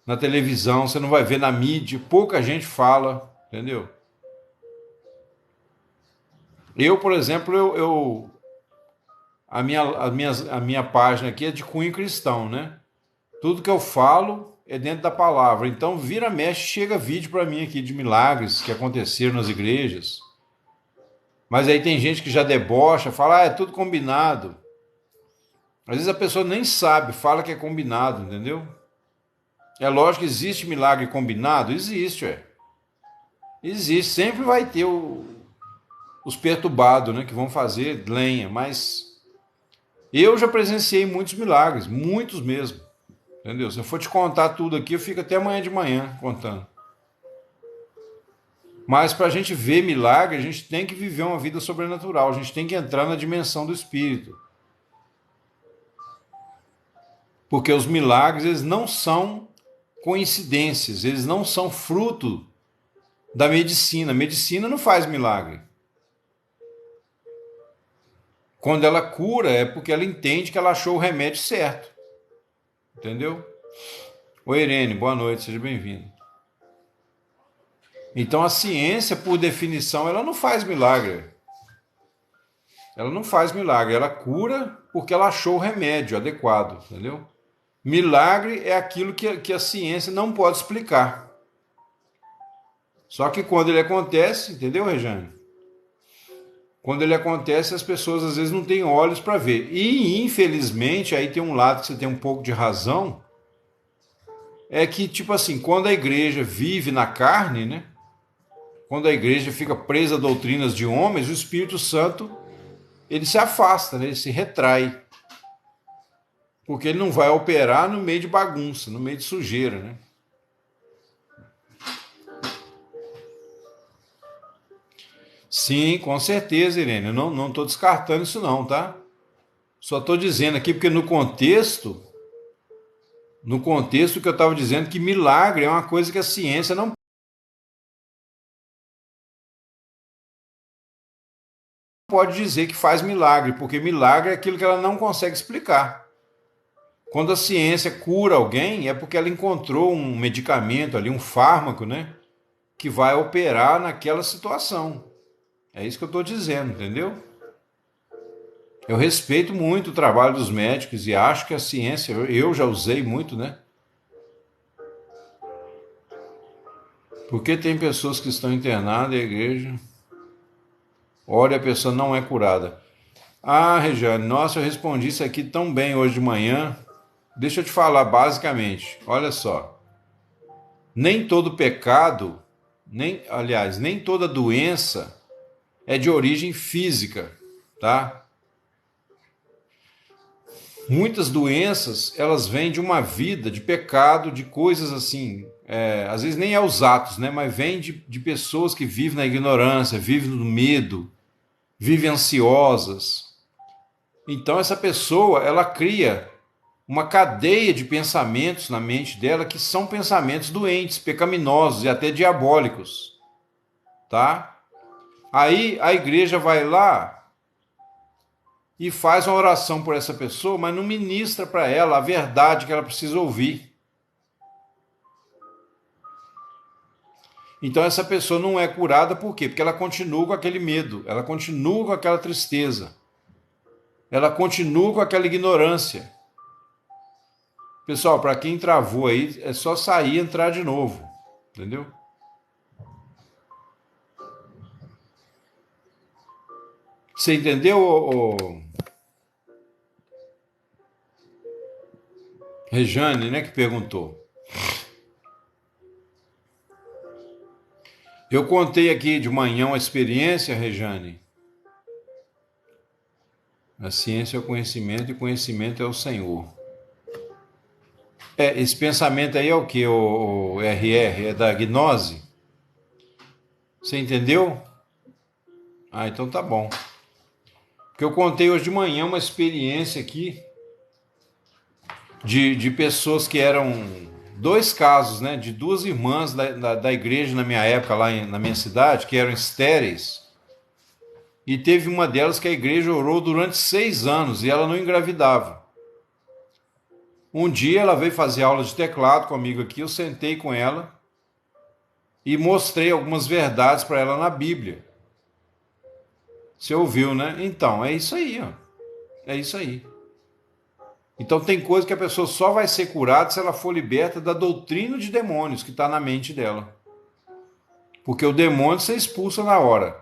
na televisão, você não vai ver na mídia, pouca gente fala, entendeu? Eu, por exemplo, a minha página aqui é de cunho cristão, né? Tudo que eu falo é dentro da palavra. Então, vira, mexe, chega vídeo para mim aqui de milagres que aconteceram nas igrejas. Mas aí tem gente que já debocha, fala, é tudo combinado. Às vezes a pessoa nem sabe, fala que é combinado, entendeu? É lógico que existe milagre combinado? Existe, Existe, sempre vai ter os perturbados, né, que vão fazer lenha, mas eu já presenciei muitos milagres, muitos mesmo, entendeu? Se eu for te contar tudo aqui, eu fico até amanhã de manhã contando. Mas para a gente ver milagre, a gente tem que viver uma vida sobrenatural, a gente tem que entrar na dimensão do Espírito. Porque os milagres, eles não são coincidências, eles não são fruto da medicina. A medicina não faz milagre. Quando ela cura, é porque ela entende que ela achou o remédio certo. Entendeu? Oi, Irene, boa noite, seja bem-vindo. Então, a ciência, por definição, ela não faz milagre. Ela não faz milagre, ela cura porque ela achou o remédio adequado, entendeu? Milagre é aquilo que a ciência não pode explicar. Só que quando ele acontece, entendeu, Rejane? Quando ele acontece, as pessoas às vezes não têm olhos para ver. E, infelizmente, aí tem um lado que você tem um pouco de razão, é que, tipo assim, quando a igreja vive na carne, né? Quando a igreja fica presa a doutrinas de homens, o Espírito Santo, ele se afasta, né? Ele se retrai. Porque ele não vai operar no meio de bagunça, no meio de sujeira, né? Sim, com certeza, Irene. Eu não estou descartando isso não, tá? Só estou dizendo aqui porque no contexto que eu estava dizendo que milagre é uma coisa que a ciência não pode dizer que faz milagre, porque milagre é aquilo que ela não consegue explicar. Quando a ciência cura alguém, é porque ela encontrou um medicamento ali, um fármaco, né? Que vai operar naquela situação. É isso que eu estou dizendo, entendeu? Eu respeito muito o trabalho dos médicos e acho que a ciência, eu já usei muito, né? Porque tem pessoas que estão internadas e a igreja. ora e a pessoa não é curada. Ah, Regiane, nossa, eu respondi isso aqui tão bem hoje de manhã. Deixa eu te falar basicamente. Olha só. Nem todo pecado, nem toda doença é de origem física, tá? Muitas doenças, elas vêm de uma vida de pecado, de coisas assim, às vezes nem é os atos, né? Mas vem de pessoas que vivem na ignorância, vivem no medo, vivem ansiosas. Então essa pessoa, ela cria uma cadeia de pensamentos na mente dela que são pensamentos doentes, pecaminosos e até diabólicos, tá? Aí a igreja vai lá e faz uma oração por essa pessoa, mas não ministra para ela a verdade que ela precisa ouvir. Então essa pessoa não é curada por quê? Porque ela continua com aquele medo, ela continua com aquela tristeza, ela continua com aquela ignorância. Pessoal, para quem travou aí, é só sair e entrar de novo, entendeu? Você entendeu, Rejane, né, que perguntou? Eu contei aqui de manhã uma experiência, Rejane. A ciência é o conhecimento e o conhecimento é o Senhor. Esse pensamento aí é o que, o RR? É da gnose? Você entendeu? Ah, então tá bom. Porque eu contei hoje de manhã uma experiência aqui de pessoas que eram dois casos, né? De duas irmãs da igreja na minha época, lá na minha cidade, que eram estéreis. E teve uma delas que a igreja orou durante 6 anos e ela não engravidava. Um dia ela veio fazer aula de teclado comigo aqui, eu sentei com ela e mostrei algumas verdades para ela na Bíblia. Você ouviu, né? Então, é isso aí, ó. É isso aí. Então tem coisa que a pessoa só vai ser curada se ela for liberta da doutrina de demônios que está na mente dela. Porque o demônio você expulsa na hora.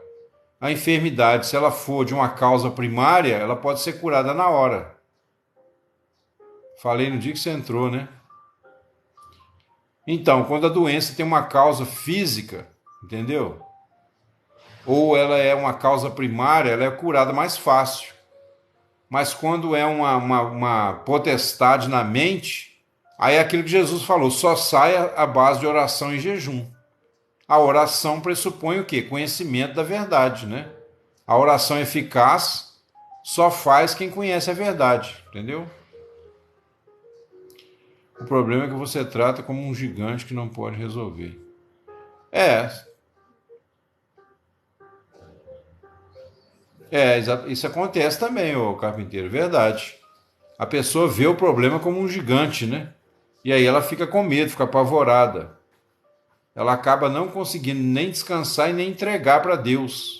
A enfermidade, se ela for de uma causa primária, ela pode ser curada na hora. Falei no dia que você entrou, né? Então, quando a doença tem uma causa física, entendeu? Ou ela é uma causa primária, ela é curada mais fácil. Mas quando é uma potestade na mente, aí é aquilo que Jesus falou, só sai à base de oração e jejum. A oração pressupõe o quê? Conhecimento da verdade, né? A oração eficaz só faz quem conhece a verdade, entendeu? O problema é que você trata como um gigante que não pode resolver. Isso acontece também, ô carpinteiro, verdade. A pessoa vê o problema como um gigante, né? E aí ela fica com medo, fica apavorada. Ela acaba não conseguindo nem descansar e nem entregar para Deus.